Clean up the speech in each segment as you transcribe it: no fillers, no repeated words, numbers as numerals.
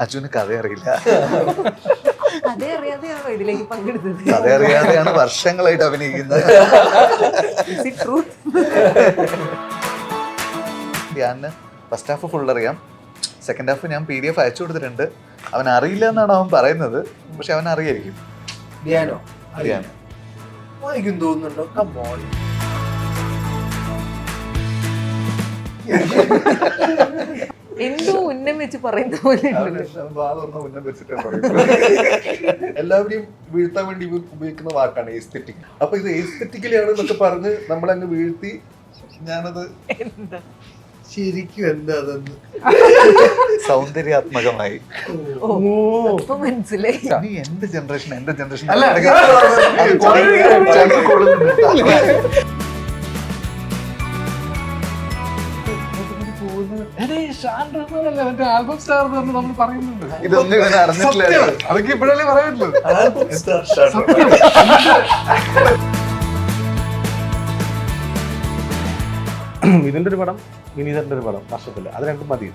അജുന് കഥ അറിയില്ല. കഥ അറിയാതെയാണോ ഇതിലേക്ക് പങ്കെടുത്തത്? കഥ അറിയാതെയാണ് വർഷങ്ങളായിട്ട് അഭിനയിക്കുന്നത്. ഞാൻ ഫസ്റ്റ് ഹാഫ് ഫുൾ അറിയാം, സെക്കൻഡ് ഹാഫ് ഞാൻ PDF അയച്ചു കൊടുത്തിട്ടുണ്ട്. അവൻ അറിയില്ല എന്നാണ് അവൻ പറയുന്നത്, പക്ഷെ അവൻ അറിയായിരിക്കും. അറിയാനോ എനിക്കും തോന്നുന്നുണ്ടോ? കമോൺ, എന്തോ ഉന്നം വെച്ച് പറയുന്ന പോലെ എല്ലാവരെയും വീഴ്ത്താൻ വേണ്ടി ഉപയോഗിക്കുന്ന വാക്കാണ് എസ്തെറ്റിക്. അപ്പൊ ഇത് എസ്തെറ്റിക്കലി ആണ് എന്നൊക്കെ പറഞ്ഞ് നമ്മളങ്ങ് വീഴ്ത്തി. ഞാനത് എന്താ ശരിക്കും എന്താ അതെന്ന് സൗന്ദര്യാത്മകമായി. ഇപ്പൊ മനസ്സിലായി. നീ എന്റെ ജനറേഷൻ ആൽബം സ്റ്റാർ നമ്മൾ പറയുന്നുണ്ട്. ഇതൊന്നും ഇവൻ അറിഞ്ഞിട്ടില്ല. അതൊക്കെ ഇപ്പോഴല്ലേ പറയുള്ളൂ. ഇതിന്റെ ഒരു പടം, വിനീതന്റെ ഒരു പടം വർഷത്തില്, അത് രണ്ടും മതി.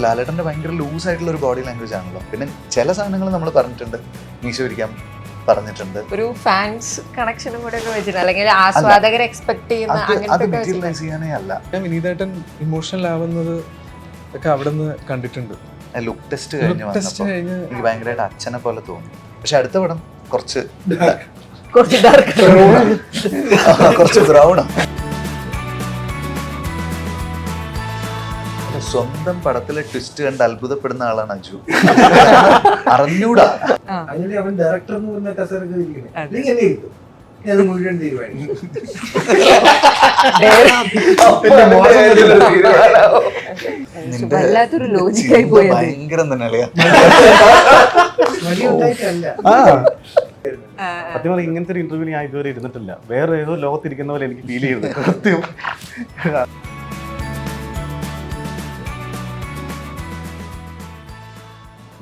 ലാലേട്ടന്റെ ഭയങ്കര ലൂസ് ആയിട്ടുള്ള ഒരു ബോഡി ലാംഗ്വേജ് ആണല്ലോ. പിന്നെ ചില സാധനങ്ങൾ നമ്മൾ പറഞ്ഞിട്ടുണ്ട്, മീശ ഒരിക്കാൻ പറഞ്ഞിട്ടുണ്ട്. ഒരു ഫാൻസ് കണക്ഷനും കൂടെ ഒക്കെ വെച്ചിട്ട്, അല്ലെങ്കിൽ ആസ്വാദകർ എക്സ്പെക്ട് ചെയ്യുന്ന അത് മെറ്റീരിയലൈസ് ചെയ്യാനേ അല്ല. വിനീതേട്ടൻ ഇമോഷണൽ ആവുന്നത് ഒക്കെ അവിടെ നിന്ന് കണ്ടിട്ടുണ്ട്. ലുക്ക് ടെസ്റ്റ് കഴിഞ്ഞ് വന്നപ്പോൾ എനിക്ക് ഭയങ്കരമായിട്ട് അച്ഛനെ പോലെ തോന്നി. പക്ഷെ അടുത്ത പടം കുറച്ച് ബ്രൗണാണ്. സ്വന്തം പടത്തിലെ ട്വിസ്റ്റ് കണ്ട് അത്ഭുതപ്പെടുന്ന ആളാണ് അജു. അറിഞ്ഞൂടാ. അങ്ങനെ അവൻ ഡയറക്ടർ എന്ന് പറഞ്ഞ കസേരക്ക് മുഴുവൻ തീരുമാനിക്കും. വല്ലാത്തൊരു ലോജിക്കായി പോയത്. ഭയങ്കരം തന്നെ അളിയാ. സത്യം പറഞ്ഞാൽ ഇങ്ങനത്തെ ഒരു ഇന്റർവ്യൂ ഞാൻ ഇതുവരെ ഇരുന്നിട്ടില്ല. വേറെ ഏതോ ലോകത്തിരിക്കുന്ന പോലെ എനിക്ക് ഫീൽ ചെയ്യുന്നത് സത്യം.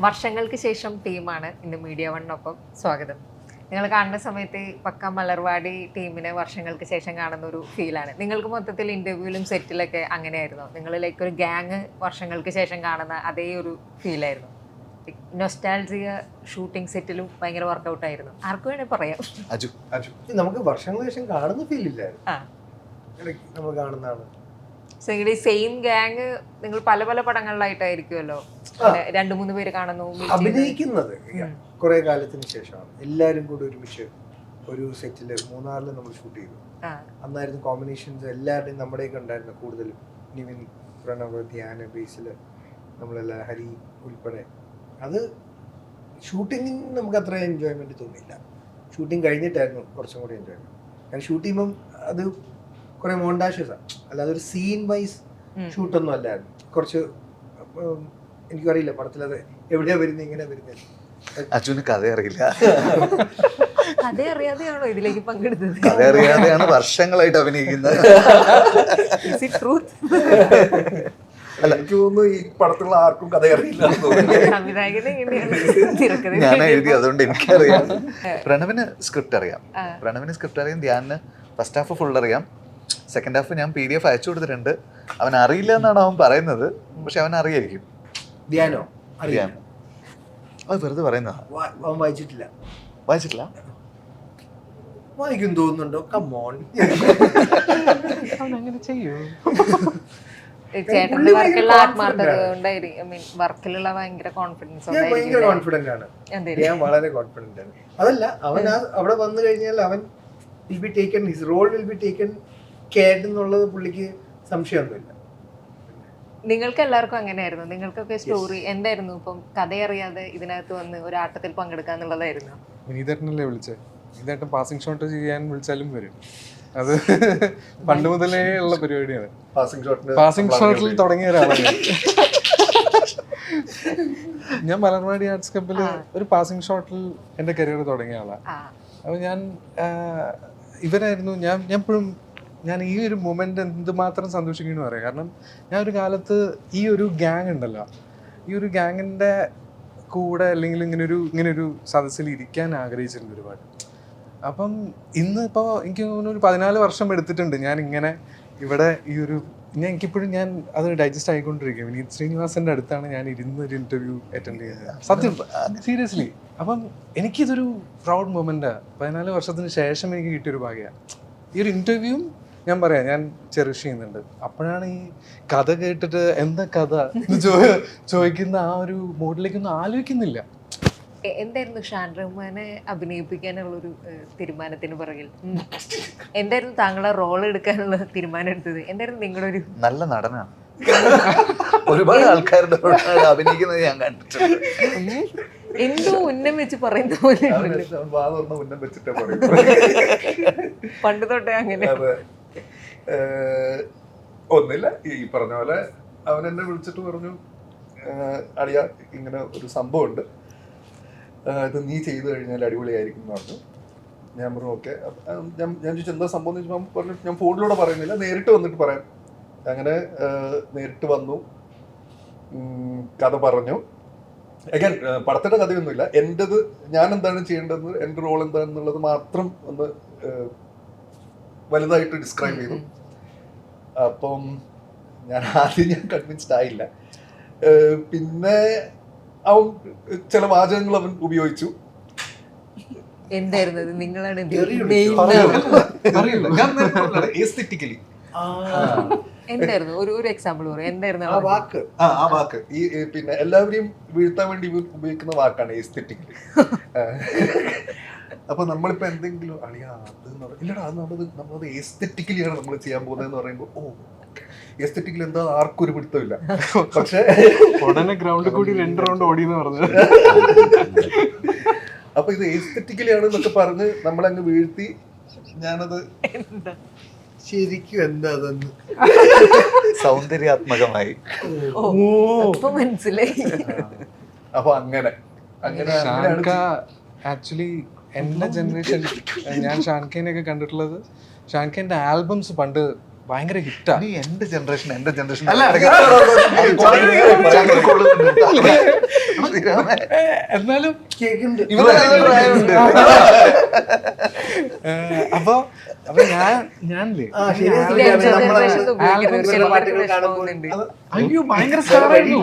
വർഷങ്ങൾക്ക് ശേഷം ടീമാണ് ഇന്ന് മീഡിയ വണ്ണൊപ്പം. സ്വാഗതം. നിങ്ങൾ കാണുന്ന സമയത്ത് പക്ക മലർവാടി ടീമിനെ വർഷങ്ങൾക്ക് ശേഷം കാണുന്ന ഒരു ഫീലാണ്. നിങ്ങൾക്ക് മൊത്തത്തിൽ ഇന്റർവ്യൂവിലും സെറ്റിലൊക്കെ അങ്ങനെയായിരുന്നു? നിങ്ങൾ ലൈക്ക് ഒരു ഗ്യാങ് വർഷങ്ങൾക്ക് ശേഷം കാണുന്ന അതേ ഒരു ഫീലായിരുന്നു? നൊസ്റ്റാൾജിയ ഷൂട്ടിംഗ് സെറ്റിലും ഭയങ്കര വർക്കൗട്ട് ആയിരുന്നു. ആർക്കും വേണേ പറയാം. നമുക്ക് വർഷങ്ങൾക്ക് ശേഷം കാണുന്ന ഫീലില്ലായിരുന്നു. നമ്മൾ കാണുന്നതാണ്. സെയിം ഗ്യാങ് നിങ്ങൾ പല പല പടങ്ങളിലായിട്ടായിരിക്കുമല്ലോ, 2-3 പേര് കാണുന്നു. അഭിനയിക്കുന്നത് കുറെ കാലത്തിന് ശേഷമാണ് എല്ലാരും കൂടി ഒരുമിച്ച് ഒരു സെറ്റില് മൂന്നാറിൽ നമ്മൾ ഷൂട്ട് ചെയ്തു. അന്നായിരുന്നു കോമ്പിനേഷൻസ് എല്ലാവരുടെയും നമ്മുടെയൊക്കെ ഉണ്ടായിരുന്നു കൂടുതലും. നിവിൻ, പ്രണവ്, ധ്യാന ബേസില് നമ്മളെല്ലാം, ഹരി ഉൾപ്പെടെ. അത് ഷൂട്ടിങ്ങിന് നമുക്ക് അത്ര എൻജോയ്മെന്റ് തോന്നിയില്ല. ഷൂട്ടിങ് കഴിഞ്ഞിട്ടായിരുന്നു കുറച്ചും കൂടി എൻജോയ്മെന്റ്. കാരണം ഷൂട്ട് ചെയ്യുമ്പം അത് കുറെ മോണ്ടാഷസാണ്, അല്ലാതെ ഒരു സീൻ വൈസ് ഷൂട്ടൊന്നും അല്ലായിരുന്നു. കുറച്ച് എനിക്കറിയില്ല പടത്തിലത് എവിടെയാ വരുന്നത്, എങ്ങനെയാ വരുന്നത്. അജുന് കഥ അറിയില്ല. കഥ അറിയാതെയാണോ ഇതിലേക്ക് പങ്കെടുത്തത്? കഥ അറിയാതെയാണ് വർഷങ്ങളായിട്ട് അഭിനയിക്കുന്നത്. അല്ല, എനിക്ക് തോന്നുന്നു ഈ പടത്തിലുള്ള ആർക്കും കഥ അറിയില്ല. ഞാൻ എഴുതി, അതുകൊണ്ട് എനിക്കറിയാം. പ്രണവിന് സ്ക്രിപ്റ്റ് അറിയാം, ധ്യാനിന് ഫസ്റ്റ് ഹാഫ് ഫുൾ അറിയാം, സെക്കൻഡ് ഹാഫ് ഞാൻ PDF അയച്ചു കൊടുത്തിട്ടുണ്ട്. അവൻ അറിയില്ല എന്നാണ് അവൻ പറയുന്നത്, പക്ഷെ അവൻ അറിയായിരിക്കും. ധ്യാനോ? അറിയാം. അത് വെറുതെ പറയുന്നതാ. അവൻ വായിച്ചിട്ടില്ല. എനിക്കും തോന്നുന്നുണ്ടോ? കമോൺ, അങ്ങനെ ചെയ്യൂ. ചേട്ടന്റെ വർക്കുള്ള ആത്മാർത്ഥത കൊണ്ടായിരിക്കും, വർക്കിലുള്ള ഭയങ്കര കോൺഫിഡൻസ്. ഭയങ്കര കോൺഫിഡന്റ് ആണ് ഞാൻ, വളരെ കോൺഫിഡന്റ് ആണ്. അതല്ല, അവൻ അവിടെ വന്നു കഴിഞ്ഞാൽ അവൻ will be taken, his role will be taken care എന്നുള്ളത് പുള്ളിക്ക് സംശയമൊന്നുമില്ല. നിങ്ങൾക്ക് എല്ലാവർക്കും അങ്ങനെയായിരുന്നു? നിങ്ങൾക്കൊക്കെ സ്റ്റോറി എന്തായിരുന്നു? ഇപ്പം കഥയറിയാതെ ഇതിനകത്ത് വന്ന് ഒരു ആട്ടത്തിൽ പങ്കെടുക്കാന്നുള്ളതായിരുന്നു? വിനീതേട്ടനല്ലേ വിളിച്ചത്? വിനീതേട്ടൻ പാസിംഗ് ഷോട്ട് ചെയ്യാൻ വിളിച്ചാലും വരും. അത് പണ്ട് മുതലേ ഉള്ള പരിപാടിയാണ്. പാസിംഗ് ഷോട്ടിൽ തുടങ്ങിയ ഒരാളാണ് ഞാൻ. മലർവാടി ആർട്സ് ക്ലബില് ഒരു പാസിംഗ് ഷോട്ടിൽ എൻ്റെ കരിയർ തുടങ്ങിയ ആളാണ്. അപ്പോൾ ഇവരായിരുന്നു ഞാൻ എപ്പോഴും ഞാൻ ഈ ഒരു മൊമെന്റ് എന്തുമാത്രം സന്തോഷിക്കുന്നു പറയാം. കാരണം ഞാൻ ഒരു കാലത്ത് ഈ ഒരു ഗ്യാങ് ഉണ്ടല്ലോ, ഈ ഒരു ഗ്യാങ്ങിൻ്റെ കൂടെ അല്ലെങ്കിൽ ഇങ്ങനൊരു സദസ്സിൽ ഇരിക്കാൻ ആഗ്രഹിച്ചിട്ടുണ്ട് ഒരുപാട്. അപ്പം ഇന്ന് ഇപ്പോൾ എനിക്ക് തോന്നുന്നു ഒരു 14 വർഷം എടുത്തിട്ടുണ്ട് ഞാൻ ഇങ്ങനെ ഇവിടെ ഈ ഒരു എനിക്കിപ്പോഴും ഞാൻ അത് ഡൈജസ്റ്റ് ആയിക്കൊണ്ടിരിക്കും. വിനീത് ശ്രീനിവാസന്റെ അടുത്താണ് ഞാൻ ഇരുന്ന് ഒരു ഇന്റർവ്യൂ അറ്റൻഡ് ചെയ്തത്. സത്യം, സീരിയസ്ലി. അപ്പം എനിക്കിതൊരു പ്രൗഡ് മൊമെന്റാ. 14 വർഷത്തിന് ശേഷം എനിക്ക് കിട്ടിയൊരു ഭാഗ്യമാണ്. ഈ ഒരു ഇന്റർവ്യൂവും ഞാൻ പറയാം, ഞാൻ ചെറിഷ് ചെയ്യുന്നുണ്ട്. അപ്പോഴാണ് ഈ കഥ കേട്ടിട്ട് എന്താ കഥ എന്ന് ചോദിക്കുന്ന ആ ഒരു മോഡിലേക്കൊന്നും ആലോചിക്കുന്നില്ല. എന്തായിരുന്നു ഷാൻ റഹ്മാനെ അഭിനയിപ്പിക്കാനുള്ളൊരു തീരുമാനത്തിന് പുറകിൽ? എന്തായിരുന്നു താങ്കളെ റോൾ എടുക്കാനുള്ള തീരുമാനം എടുത്തത്? എന്തായിരുന്നു നിങ്ങളുടെ ഒരു? നല്ല നടനാണ്. ഒരുപാട് ആൾക്കാരുടെ അഭിനയിക്കുന്നത് ഞാൻ കണ്ടിട്ടുണ്ട്. എന്തോ ഉന്നം വെച്ച് പറയുന്ന പോലെ ഉന്നം വെച്ചിട്ടേ പറയും. പണ്ട് തൊട്ടേ അങ്ങനെ. ഒന്നില്ല, ഈ പറഞ്ഞ പോലെ അവൻ എന്നെ വിളിച്ചിട്ട് പറഞ്ഞു, അളിയ ഇങ്ങനെ ഒരു സംഭവം ഉണ്ട്, ഇത് നീ ചെയ്തു കഴിഞ്ഞാൽ അടിപൊളിയായിരിക്കും എന്ന് പറഞ്ഞു. ഞാൻ പറഞ്ഞു ഓക്കെ. ഞാൻ ചോദിച്ചു എന്താ സംഭവം എന്ന് ചോദിച്ചാൽ പറഞ്ഞു ഞാൻ ഫോണിലൂടെ പറയുന്നില്ല, നേരിട്ട് വന്നിട്ട് പറയാം. അങ്ങനെ നേരിട്ട് വന്നു, കഥ പറഞ്ഞു. അഗൈൻ പടത്തിന്റെ കഥയൊന്നുമില്ല, എൻ്റെത് ഞാൻ എന്താണ് ചെയ്യേണ്ടത്, എൻ്റെ റോൾ എന്താണെന്നുള്ളത് മാത്രം ഒന്ന് വലുതായിട്ട് ഡിസ്ക്രൈബ് ചെയ്തു. അപ്പം ഞാൻ കൺവിൻസ്ഡ് ആയില്ല. പിന്നെ അവൻ ചില വാചകങ്ങൾ അവൻ ഉപയോഗിച്ചു. എന്തായിരുന്നു നിങ്ങളാണ് എസ്തെറ്റിക്കലി എന്തായിരുന്നു ഒരു എക്സാമ്പിൾ പറയും? എന്തായിരുന്നു ആ വാക്ക്? ആ വാക്ക് ഈ പിന്നെ എല്ലാവരെയും വീഴ്ത്താൻ വേണ്ടി ഉപയോഗിക്കുന്ന വാക്കാണ് എസ്തെറ്റിക്കലി. അപ്പൊ നമ്മളിപ്പോ എന്തെങ്കിലും അളിയാ അത് ഇല്ലടാ, അത് നമ്മളത് എസ്തെറ്റിക്കലിയാണ് നമ്മൾ ചെയ്യാൻ പോകുന്നതെന്ന് പറയുമ്പോൾ ഓ എസ്തെറ്റിക്കലി എന്താ ആർക്കും ഒരു പിടുത്തമില്ല. പക്ഷെ ഉടനെ ഗ്രൗണ്ടിൽ കൂടി 2 റൗണ്ട് ഓടിയെന്ന് പറഞ്ഞു. അപ്പൊ ഇത് എസ്തെറ്റിക്കലി ആണ് എന്നൊക്കെ പറഞ്ഞ് നമ്മളങ്ങ് വീഴ്ത്തി. ഞാനത് ശരിക്കും എന്താ അതെന്ന് സൗന്ദര്യാത്മകമായി മനസ്സിലായി. അപ്പൊ അങ്ങനെ ഷാൻക ആക്ച്വലി എൻ്റെ ജനറേഷൻ, ഞാൻ ഷാൻഖേനെയൊക്കെ കണ്ടിട്ടുള്ളത്, ഷാൻഖേന്റെ ആൽബംസ് പണ്ട് ഭയങ്കര ഹിറ്റാ. എന്റെ ജനറേഷൻ എന്നാലും കേൾക്കുന്നുണ്ട്. അപ്പൊ ഞാനില്ലേ അയ്യോ ഭയങ്കര സ്റ്റാർ ആയിരുന്നു.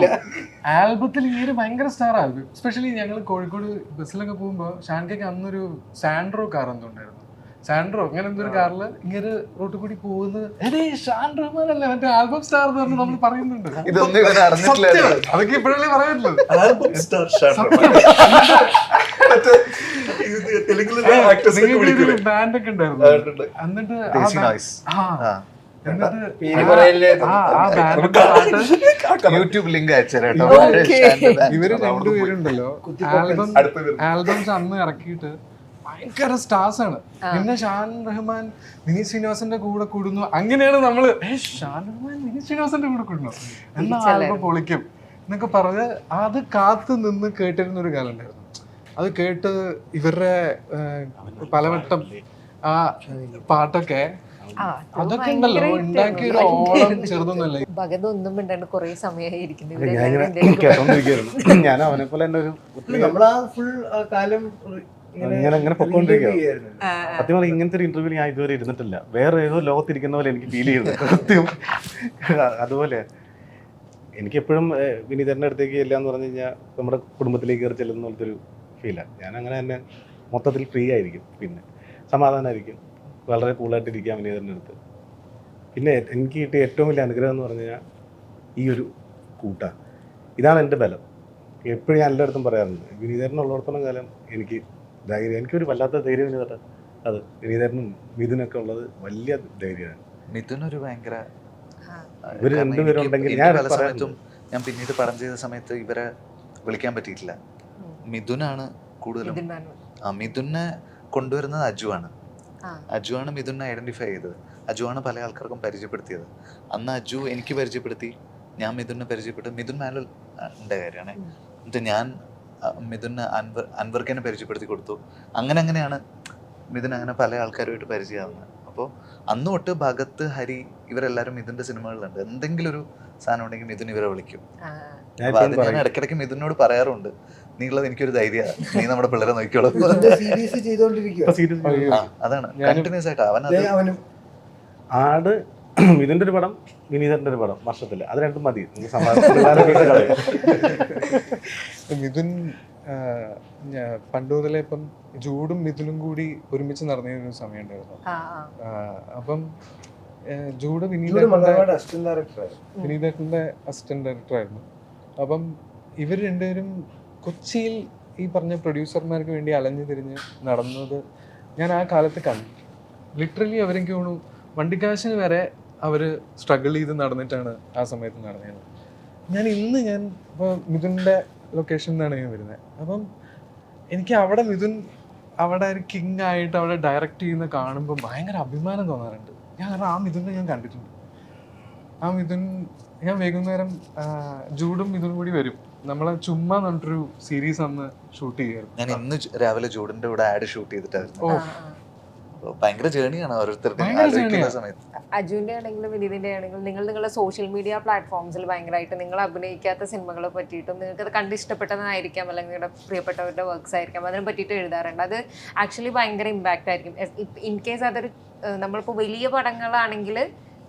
ആൽബത്തിൽ ഇങ്ങനെ ഭയങ്കര സ്റ്റാർ ആയിരുന്നു. എസ്പെഷ്യലി ഞങ്ങൾ കോഴിക്കോട് ബസ്സിലൊക്കെ പോകുമ്പോ ഷാൻഖയ്ക്ക് അന്നൊരു സാൻഡ്രോ കാർ എന്തുണ്ടായിരുന്നു, സാൻഡ്രോ അങ്ങനെ എന്തൊരു കാറില് ഇങ്ങനെ റോട്ടിൽ കൂടി പോകുന്നത് ഷാൻ റഹ്മാൻ അല്ലേ മറ്റേ ആൽബം സ്റ്റാർ എന്ന് പറഞ്ഞ് നമ്മൾ പറയുന്നുണ്ട്. അതൊക്കെ ഇപ്പോഴല്ലേ പറയുള്ളൂ. ബാൻഡൊക്കെ ഉണ്ടായിരുന്നു. എന്നിട്ട് യൂട്യൂബ് ലിങ്ക് ഇവര് രണ്ടുപേരുണ്ടല്ലോ ആൽബംസ് അന്ന് ഇറക്കിയിട്ട് ഭയങ്കര സ്റ്റാർസ് ആണ്. പിന്നെ ഷാൻ റഹ്മാൻ വിനീത് ശ്രീനിവാസന്റെ കൂടെ കൂടുന്നു. അങ്ങനെയാണ് നമ്മള് ഷാൻ റഹ്മാൻ വിനീത് ശ്രീനിവാസന്റെ കൂടെ കൂടുന്നു എന്നാ ആൽബം പൊളിക്കും എന്നൊക്കെ പറഞ്ഞ് അത് കാത്തു നിന്ന് കേട്ടിരുന്ന ഒരു കാലം ഉണ്ടായിരുന്നു. അത് കേട്ട് ഇവരുടെ പലവട്ടം ആ പാട്ടൊക്കെ അതൊക്കെ ഉണ്ടല്ലോ ഉണ്ടാക്കിയ ഒരു ഓളം ചെറുതൊന്നുമല്ല. ഭഗതൊന്നും മിണ്ടാണ്ട് കുറെ സമയമായിരിക്കുന്നു. ഞാൻ അവനെ പോലെ തന്നെ ഒരു നമ്മളാ ഫുൾ കാലം അങ്ങനെ പൊക്കോണ്ടിരിക്കുകയാണ്. സത്യം പറഞ്ഞാൽ ഇങ്ങനത്തെ ഒരു ഇന്റർവ്യൂ ഞാൻ ഇതുവരെ ഇരുന്നിട്ടില്ല. വേറെ ഏതോ ലോകത്തിരിക്കുന്ന പോലെ എനിക്ക് ഫീൽ ചെയ്തത് സത്യം. അതുപോലെ എനിക്കെപ്പോഴും വിനീതന്റെ അടുത്തേക്ക് ചെല്ലാന്ന് പറഞ്ഞു കഴിഞ്ഞാൽ നമ്മുടെ കുടുംബത്തിലേക്ക് കയറി ചെല്ലുന്ന പോലത്തെ ഒരു ഫീലാണ്. ഞാൻ അങ്ങനെ തന്നെ മൊത്തത്തിൽ ഫ്രീ ആയിരിക്കും, പിന്നെ സമാധാനമായിരിക്കും, വളരെ കൂളായിട്ടിരിക്കാം വിനീതന്റെ അടുത്ത്. പിന്നെ എനിക്ക് കിട്ടിയ ഏറ്റവും വലിയ അനുഗ്രഹം എന്ന് പറഞ്ഞു കഴിഞ്ഞാൽ ഈ ഒരു കൂട്ടാണ്. ഇതാണ് എൻ്റെ ബലം. എപ്പോഴും ഞാൻ എല്ലായിടത്തും പറയാറുണ്ട്, വിനീതനുള്ളിടത്തോളം കാലം എനിക്ക് ധൈര്യം, എനിക്കൊരു വല്ലാത്ത ധൈര്യം വിനീതട്ട. അത് വിനീതനും മിഥുനൊക്കെ ഉള്ളത് വലിയ ധൈര്യമാണ്. മിഥുൻ ഒരു ഭയങ്കര, ഇവര് രണ്ടുപേരും ഉണ്ടെങ്കിൽ ഞാൻ പിന്നീട് പടം ചെയ്ത സമയത്ത് ഇവരെ വിളിക്കാൻ പറ്റിയിട്ടില്ല. മിഥുനാണ് കൂടുതലും. മിഥുനെ കൊണ്ടുവരുന്നത് അജുവാണ് മിഥുനെ ഐഡന്റിഫൈ ചെയ്തത്. അജുവാണ് പല ആൾക്കാർക്കും പരിചയപ്പെടുത്തിയത്. അന്ന് അജു എനിക്ക് പരിചയപ്പെടുത്തി, ഞാൻ മിഥുനെ പരിചയപ്പെട്ടു. മിഥുൻ മാനുവൽ കാര്യമാണ്. എന്നിട്ട് ഞാൻ മിഥുനെ അൻവർക്കിനെ പരിചയപ്പെടുത്തി കൊടുത്തു. അങ്ങനെയാണ് മിഥുൻ അങ്ങനെ പല ആൾക്കാരുമായിട്ട് പരിചയമാവുന്നത്. അപ്പോൾ അന്ന് തൊട്ട് ഭഗത്, ഹരി ഇവരെല്ലാവരും മിഥുന്റെ സിനിമകളിലുണ്ട്. എന്തെങ്കിലും ഒരു സാധനം ഉണ്ടെങ്കിൽ മിഥുൻ ഇവരെ വിളിക്കും. അപ്പൊ അത് ഞാൻ ഇടയ്ക്കിടയ്ക്ക് മിഥുനോട് പറയാറുണ്ട്, നീയുള്ളത് എനിക്കൊരു ധൈര്യമാണ്, നീ നമ്മുടെ പിള്ളേരെ നോക്കിക്കോളൂ. സീരീസ് ചെയ്തോണ്ടിരിക്കുക. അതാണ് കണ്ടിന്യൂസ് ആയിട്ട് അവൻ ആട് ഇതിൻ്റെ ഒരു പടം, വിനീതൻ്റെ ഒരു പടം വർഷത്തിൽ, അത് രണ്ടും മതി. നമുക്ക് സമാധാനം. മിഥുൻ പണ്ട് മുതലേ ഇപ്പം ജൂഡും മിഥുനും കൂടി ഒരുമിച്ച് നടന്നിരുന്ന ഒരു സമയം ഉണ്ടായിരുന്നു. അപ്പം ജൂഡ് വിനീതേട്ടൻ്റെ അസിസ്റ്റന്റ് ഡയറക്ടറായിരുന്നു. അപ്പം ഇവർ രണ്ടുപേരും കൊച്ചിയിൽ ഈ പറഞ്ഞ പ്രൊഡ്യൂസർമാർക്ക് വേണ്ടി അലഞ്ഞു തിരിഞ്ഞ് നടന്നത് ഞാൻ ആ കാലത്ത് കണ്ടു. ലിറ്ററലി അവരെനിക്ക് തോന്നുന്നു വണ്ടിക്കാശിന് വരെ അവർ സ്ട്രഗിൾ ചെയ്ത് നടന്നിട്ടാണ് ആ സമയത്ത് നടന്നത്. ഞാൻ ഇപ്പോൾ മിഥുൻ്റെ ലൊക്കേഷനിൽ നിന്നാണ് ഞാൻ വരുന്നത്. അപ്പം എനിക്ക് അവിടെ മിഥുൻ അവിടെ ഒരു കിങ് ആയിട്ട് അവിടെ ഡയറക്റ്റ് ചെയ്യുന്ന കാണുമ്പോൾ ഭയങ്കര അഭിമാനം തോന്നാറുണ്ട്. കാരണം ആ മിഥുനെ ഞാൻ കണ്ടിട്ടുണ്ട്. ആ മിഥുൻ ഞാൻ വൈകുന്നേരം ജൂഡും മിഥുനും കൂടി വരും. നമ്മളെ ചുമ്മാ പറഞ്ഞിട്ടൊരു സീരീസ് അന്ന് ഷൂട്ട് ചെയ്യായിരുന്നു. ഞാൻ ഇന്ന് രാവിലെ ജൂഡിന്റെ കൂടെ ആഡ് ഷൂട്ട് ചെയ്തിട്ടായിരുന്നു. ഭയങ്കര ജേണിയാണ് ഓരോരുത്തരുടെ സമയത്ത്. അജുവിന്റെ ആണെങ്കിലും വിനീതിന്റെ ആണെങ്കിലും നിങ്ങൾ നിങ്ങളുടെ സോഷ്യൽ മീഡിയ പ്ലാറ്റ്ഫോംസിൽ ഭയങ്കരമായിട്ട് നിങ്ങൾ അഭിനയിക്കാത്ത സിനിമകളെ പറ്റിയിട്ടും നിങ്ങൾക്ക് അത് കണ്ട് ഇഷ്ടപ്പെട്ടതായിരിക്കാം, അല്ലെങ്കിൽ നിങ്ങളുടെ പ്രിയപ്പെട്ടവരുടെ വർക്ക്സ് ആയിരിക്കാം, അതിനെ പറ്റിയിട്ട് എഴുതാറുണ്ട്. അത് ആക്ച്വലി ഭയങ്കര ഇമ്പാക്റ്റ് ആയിരിക്കും. ഇൻ കേസ് അതൊരു നമ്മളിപ്പോൾ വലിയ പടങ്ങളാണെങ്കിൽ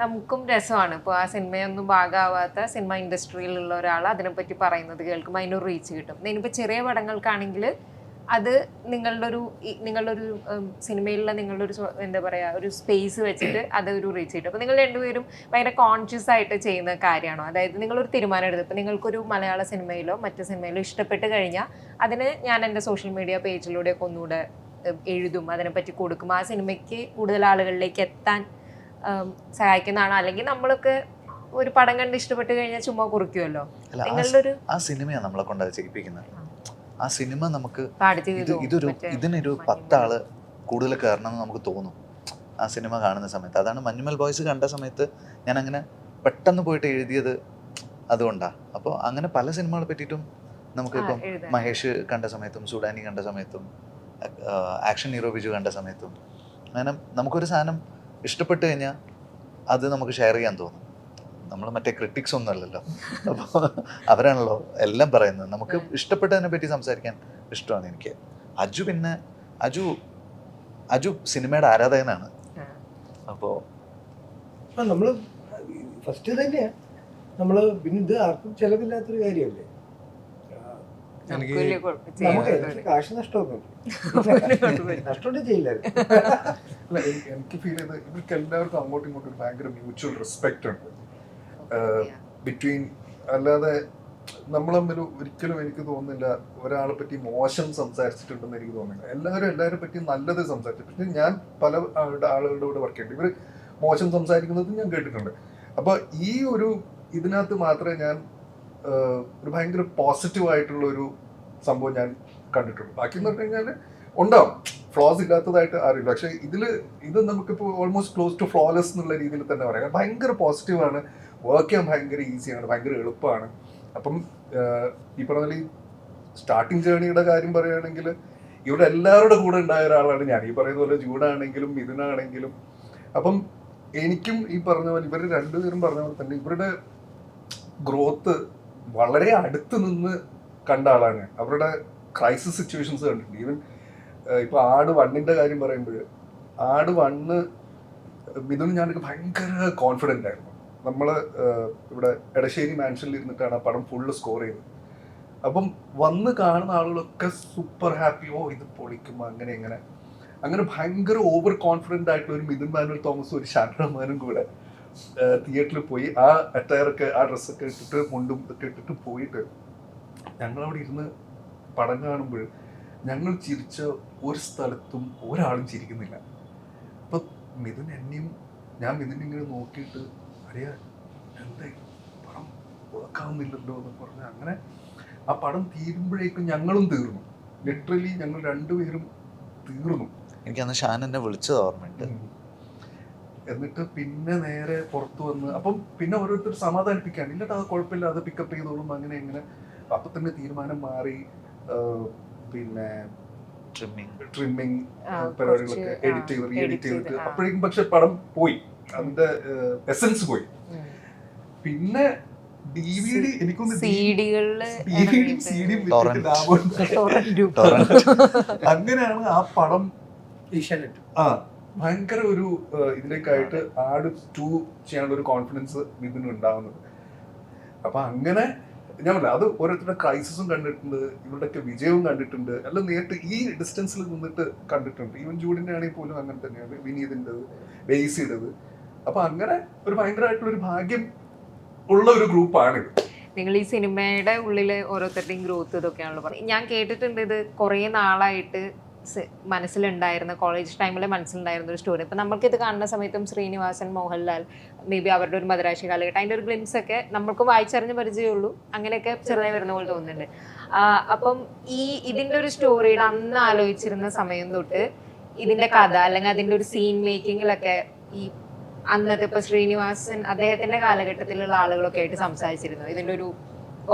നമുക്കും രസമാണ്. ഇപ്പോൾ ആ സിനിമയൊന്നും ഭാഗമാവാത്ത സിനിമ ഇൻഡസ്ട്രിയിലുള്ള ഒരാൾ അതിനെപ്പറ്റി പറയുന്നത് കേൾക്കുമ്പോൾ അതിനൊരു റീച്ച് കിട്ടും. ഇനിയിപ്പോൾ ചെറിയ പടങ്ങൾക്കാണെങ്കിൽ അത് നിങ്ങളുടെ ഒരു സിനിമയിലുള്ള നിങ്ങളുടെ ഒരു എന്താ പറയുക ഒരു സ്പേസ് വെച്ചിട്ട് അത് ഒരു റീച്ച് കിട്ടും. അപ്പോൾ നിങ്ങൾ രണ്ടുപേരും ഭയങ്കര കോൺഷ്യസ് ആയിട്ട് ചെയ്യുന്ന കാര്യമാണോ? അതായത് നിങ്ങളൊരു തീരുമാനം എടുത്ത് ഇപ്പോൾ നിങ്ങൾക്കൊരു മലയാള സിനിമയിലോ മറ്റു സിനിമയിലോ ഇഷ്ടപ്പെട്ട് കഴിഞ്ഞാൽ അതിന് ഞാൻ എൻ്റെ സോഷ്യൽ മീഡിയ പേജിലൂടെയൊക്കെ ഒന്നുകൂടെ എഴുതും, അതിനെപ്പറ്റി കൊടുക്കും, ആ സിനിമയ്ക്ക് കൂടുതൽ ആളുകളിലേക്ക് എത്താൻ സഹായിക്കുന്നതാണോ? അല്ലെങ്കിൽ നമ്മളൊക്കെ ഒരു പടം കണ്ട് ഇഷ്ടപ്പെട്ട് കഴിഞ്ഞാൽ ചുമ്മാ കുറിക്കുമല്ലോ. നിങ്ങളുടെ ആ സിനിമയാണ് നമ്മളെ കൊണ്ട് അത് ചെയ്യിപ്പിക്കുന്നത്. ആ സിനിമ നമുക്ക് ഇതിനൊരു 10 ആള് കൂടുതൽ കയറണം എന്ന് നമുക്ക് തോന്നും ആ സിനിമ കാണുന്ന സമയത്ത്. അതാണ് മഞ്ഞുമൽ ബോയ്സ് കണ്ട സമയത്ത് ഞാൻ അങ്ങനെ പെട്ടെന്ന് പോയിട്ട് എഴുതിയത് അതുകൊണ്ടാണ്. അപ്പോൾ അങ്ങനെ പല സിനിമകളെ പറ്റിയിട്ടും നമുക്കിപ്പം മഹേഷ് കണ്ട സമയത്തും സുഡാനി കണ്ട സമയത്തും ആക്ഷൻ ഹീറോ ബിജു കണ്ട സമയത്തും അങ്ങനെ നമുക്കൊരു സാധനം ഇഷ്ടപ്പെട്ട് കഴിഞ്ഞാൽ അത് നമുക്ക് ഷെയർ ചെയ്യാൻ തോന്നും. നമ്മൾ മറ്റേ ക്രിട്ടിക്സ് ഒന്നും അല്ലല്ലോ, അപ്പോൾ അവരാണല്ലോ എല്ലാം പറയുന്നത്. നമുക്ക് ഇഷ്ടപ്പെട്ടതിനെ പറ്റി സംസാരിക്കാൻ ഇഷ്ടമാണ് എനിക്ക്. അജു സിനിമയുടെ ആരാധകനാണ്. അപ്പോൾ നമ്മള് ഫസ്റ്റ് തന്നെയാണ് നമ്മള് പിന്നെ ഇത് ആർക്കും ചെലവില്ലാത്തൊരു കാര്യമല്ലേ. നമുക്ക് കാശ് നഷ്ടമൊന്നും നഷ്ടമൊന്നും ചെയ്യില്ലായിരുന്നു. എനിക്ക് ഫീൽ ചെയ്ത് ഇവർക്ക് എല്ലാവർക്കും അങ്ങോട്ടും ഇങ്ങോട്ടും ഭയങ്കര മ്യൂച്വൽ റെസ്പെക്റ്റ് ഉണ്ട് ബിറ്റ്വീൻ. അല്ലാതെ നമ്മൾ തമ്മിൽ ഒരിക്കലും എനിക്ക് തോന്നുന്നില്ല ഒരാളെ പറ്റി മോശം സംസാരിച്ചിട്ടുണ്ടെന്ന് എനിക്ക് തോന്നുന്നില്ല. എല്ലാവരെ പറ്റി നല്ലത് സംസാരിച്ചു. പക്ഷെ ഞാൻ പല ആളുകളുടെ കൂടെ വർക്ക് ചെയ്യുന്നുണ്ട്, ഇവർ മോശം സംസാരിക്കുന്നത് ഞാൻ കേട്ടിട്ടുണ്ട്. അപ്പോൾ ഈ ഒരു ഇതിനകത്ത് മാത്രമേ ഞാൻ ഒരു ഭയങ്കര പോസിറ്റീവായിട്ടുള്ള ഒരു സംഭവം ഞാൻ കണ്ടിട്ടുള്ളൂ. ബാക്കി എന്ന് പറഞ്ഞു കഴിഞ്ഞാൽ ഉണ്ടാവും ഫ്ലോസ് ഇല്ലാത്തതായിട്ട് അറിയില്ല. പക്ഷെ ഇത് നമുക്കിപ്പോൾ ഓൾമോസ്റ്റ് ക്ലോസ് ടു ഫ്ലോലെസ് എന്നുള്ള രീതിയിൽ തന്നെ പറയാം. ഭയങ്കര പോസിറ്റീവാണ്, വർക്ക് ചെയ്യാൻ ഭയങ്കര ഈസിയാണ്, ഭയങ്കര എളുപ്പമാണ്. അപ്പം ഈ പറഞ്ഞ സ്റ്റാർട്ടിങ് ജേണിയുടെ കാര്യം പറയുകയാണെങ്കിൽ ഇവിടെ എല്ലാവരുടെ കൂടെ ഉണ്ടായ ഒരാളാണ് ഞാൻ. ഈ പറയുന്ന പോലെ ജൂഡാണെങ്കിലും മിഥുനാണെങ്കിലും. അപ്പം എനിക്കും ഈ പറഞ്ഞ പോലെ ഇവർ രണ്ടുപേരും പറഞ്ഞ പോലെ തന്നെ ഇവരുടെ ഗ്രോത്ത് വളരെ അടുത്ത് നിന്ന് കണ്ട ആളാണ്. അവരുടെ ക്രൈസിസ് സിറ്റുവേഷൻസ് കണ്ടിട്ടുണ്ട്. ഈവൻ ഇപ്പോൾ ആട് 1ന്റെ കാര്യം പറയുമ്പോൾ ആട് 1 മിഥുൻ ഞാനൊക്കെ ഭയങ്കര കോൺഫിഡൻ്റ് ആയിരുന്നു. നമ്മൾ ഇവിടെ എടശ്ശേരി മാൻഷനിൽ ഇരുന്നിട്ടാണ് ആ പടം ഫുള്ള് സ്കോർ ചെയ്തത്. അപ്പം വന്ന് കാണുന്ന ആളുകളൊക്കെ സൂപ്പർ ഹാപ്പി, ഓ ഇത് പൊളിക്കും അങ്ങനെ ഭയങ്കര ഓവർ കോൺഫിഡൻ്റ് ആയിട്ടുള്ള ഒരു മിഥുൻ മാനുവൽ തോമസും ഒരു ഷാൻ റഹ്മാനും കൂടെ തിയേറ്ററിൽ പോയി ആ അറ്റയറൊക്കെ ആ ഡ്രസ്സൊക്കെ ഇട്ടിട്ട് മുണ്ടും ഇതൊക്കെ ഇട്ടിട്ട് പോയിട്ട് ഞങ്ങളവിടെ ഇരുന്ന് പടം കാണുമ്പോൾ ഞങ്ങൾ ചിരിച്ച ഒരു സ്ഥലത്തും ഒരാളും ചിരിക്കുന്നില്ല. അപ്പം മിഥുൻ ഞാൻ മിഥുൻ ഇങ്ങനെ നോക്കിയിട്ട് അറിയാ എന്താ പടം വർക്കാവുന്നില്ലല്ലോ എന്ന് പറഞ്ഞ് അങ്ങനെ ആ പടം തീരുമ്പോഴേക്കും ഞങ്ങളും തീർന്നു. ലിറ്ററലി ഞങ്ങൾ രണ്ടുപേരും തീർന്നു. എനിക്കന്ന് ഷാൻ എന്നെ വിളിച്ചത് ഓർമ്മയുണ്ട്. എന്നിട്ട് പിന്നെ നേരെ പുറത്തു വന്ന് അപ്പം പിന്നെ ഓരോരുത്തർ സമാധാനിപ്പിക്കാണ്, ഇല്ലട്ട് അത് കുഴപ്പമില്ല, അത് പിക്കപ്പ് ചെയ്തോളും അങ്ങനെ. അപ്പം തന്നെ തീരുമാനം മാറി. പിന്നെ ട്രിമ്മിങ് പരിപാടികളൊക്കെ എഡിറ്റ് ചെയ്തിട്ട് അപ്പോഴേക്കും പക്ഷെ പടം പോയി, അതിന്റെ എസൻസ് പോയി. പിന്നെ DVD എനിക്കൊന്ന് അങ്ങനെയാണ് ആ പടം ഭയങ്കര ഒരു ഇതിലേക്കായിട്ട് ആട് 2 ചെയ്യാനുള്ള ഒരു കോൺഫിഡൻസ് വിപിന് ഉണ്ടാവുന്നത്. അപ്പൊ അങ്ങനെ ഞാൻ പറഞ്ഞില്ല, അത് ഓരോരുത്തരുടെ ക്രൈസിസും കണ്ടിട്ടുണ്ട്, ഇവരുടെയൊക്കെ വിജയവും കണ്ടിട്ടുണ്ട്, എല്ലാം നേരിട്ട് ഈ ഡിസ്റ്റൻസിൽ നിന്നിട്ട് കണ്ടിട്ടുണ്ട്. ഈവൻ ജൂഡിന്റെ ആണെങ്കിൽ പോലും അങ്ങനെ തന്നെയാണ്, വിനീതിൻ്റെത്, ബേസിയുടേത്. അപ്പൊ അങ്ങനെ ഒരു ഭയങ്കരമായിട്ടുള്ള ഒരു ഭാഗ്യം ഉള്ള ഒരു ഗ്രൂപ്പാണിത്. നിങ്ങൾ ഈ സിനിമയുടെ ഉള്ളിൽ ഓരോരുത്തരുടെയും ഗ്രോത്ത് ഇതൊക്കെയാണല്ലോ പറഞ്ഞത്. ഞാൻ കേട്ടിട്ടുണ്ട് ഇത് കുറേ നാളായിട്ട് മനസ്സിലുണ്ടായിരുന്ന, കോളേജ് ടൈമിൽ മനസ്സിലുണ്ടായിരുന്ന ഒരു സ്റ്റോറി. ഇപ്പം നമ്മൾക്കിത് കാണുന്ന സമയത്തും ശ്രീനിവാസൻ, മോഹൻലാൽ, മേ ബി അവരുടെ ഒരു മദരാശി കാലഘട്ടം, അതിൻ്റെ ഒരു ഗ്ലിംസ് ഒക്കെ നമ്മൾക്ക് വായിച്ചറിഞ്ഞ് പരിചയമുള്ളൂ, അങ്ങനെയൊക്കെ ചെറുതായി വരുന്ന പോലെ തോന്നുന്നുണ്ട്. അപ്പം ഇതിൻ്റെ ഒരു സ്റ്റോറിയുടെ അന്ന് ആലോചിച്ചിരുന്ന സമയം തൊട്ട് ഇതിൻ്റെ കഥ അല്ലെങ്കിൽ അതിൻ്റെ ഒരു സീൻ മേക്കിങ്ങിലൊക്കെ ഈ അന്നത്തെ ഇപ്പൊ ശ്രീനിവാസൻ അദ്ദേഹത്തിന്റെ കാലഘട്ടത്തിലുള്ള ആളുകളൊക്കെ ആയിട്ട് സംസാരിച്ചിരുന്നു ഇതിന്റെ ഒരു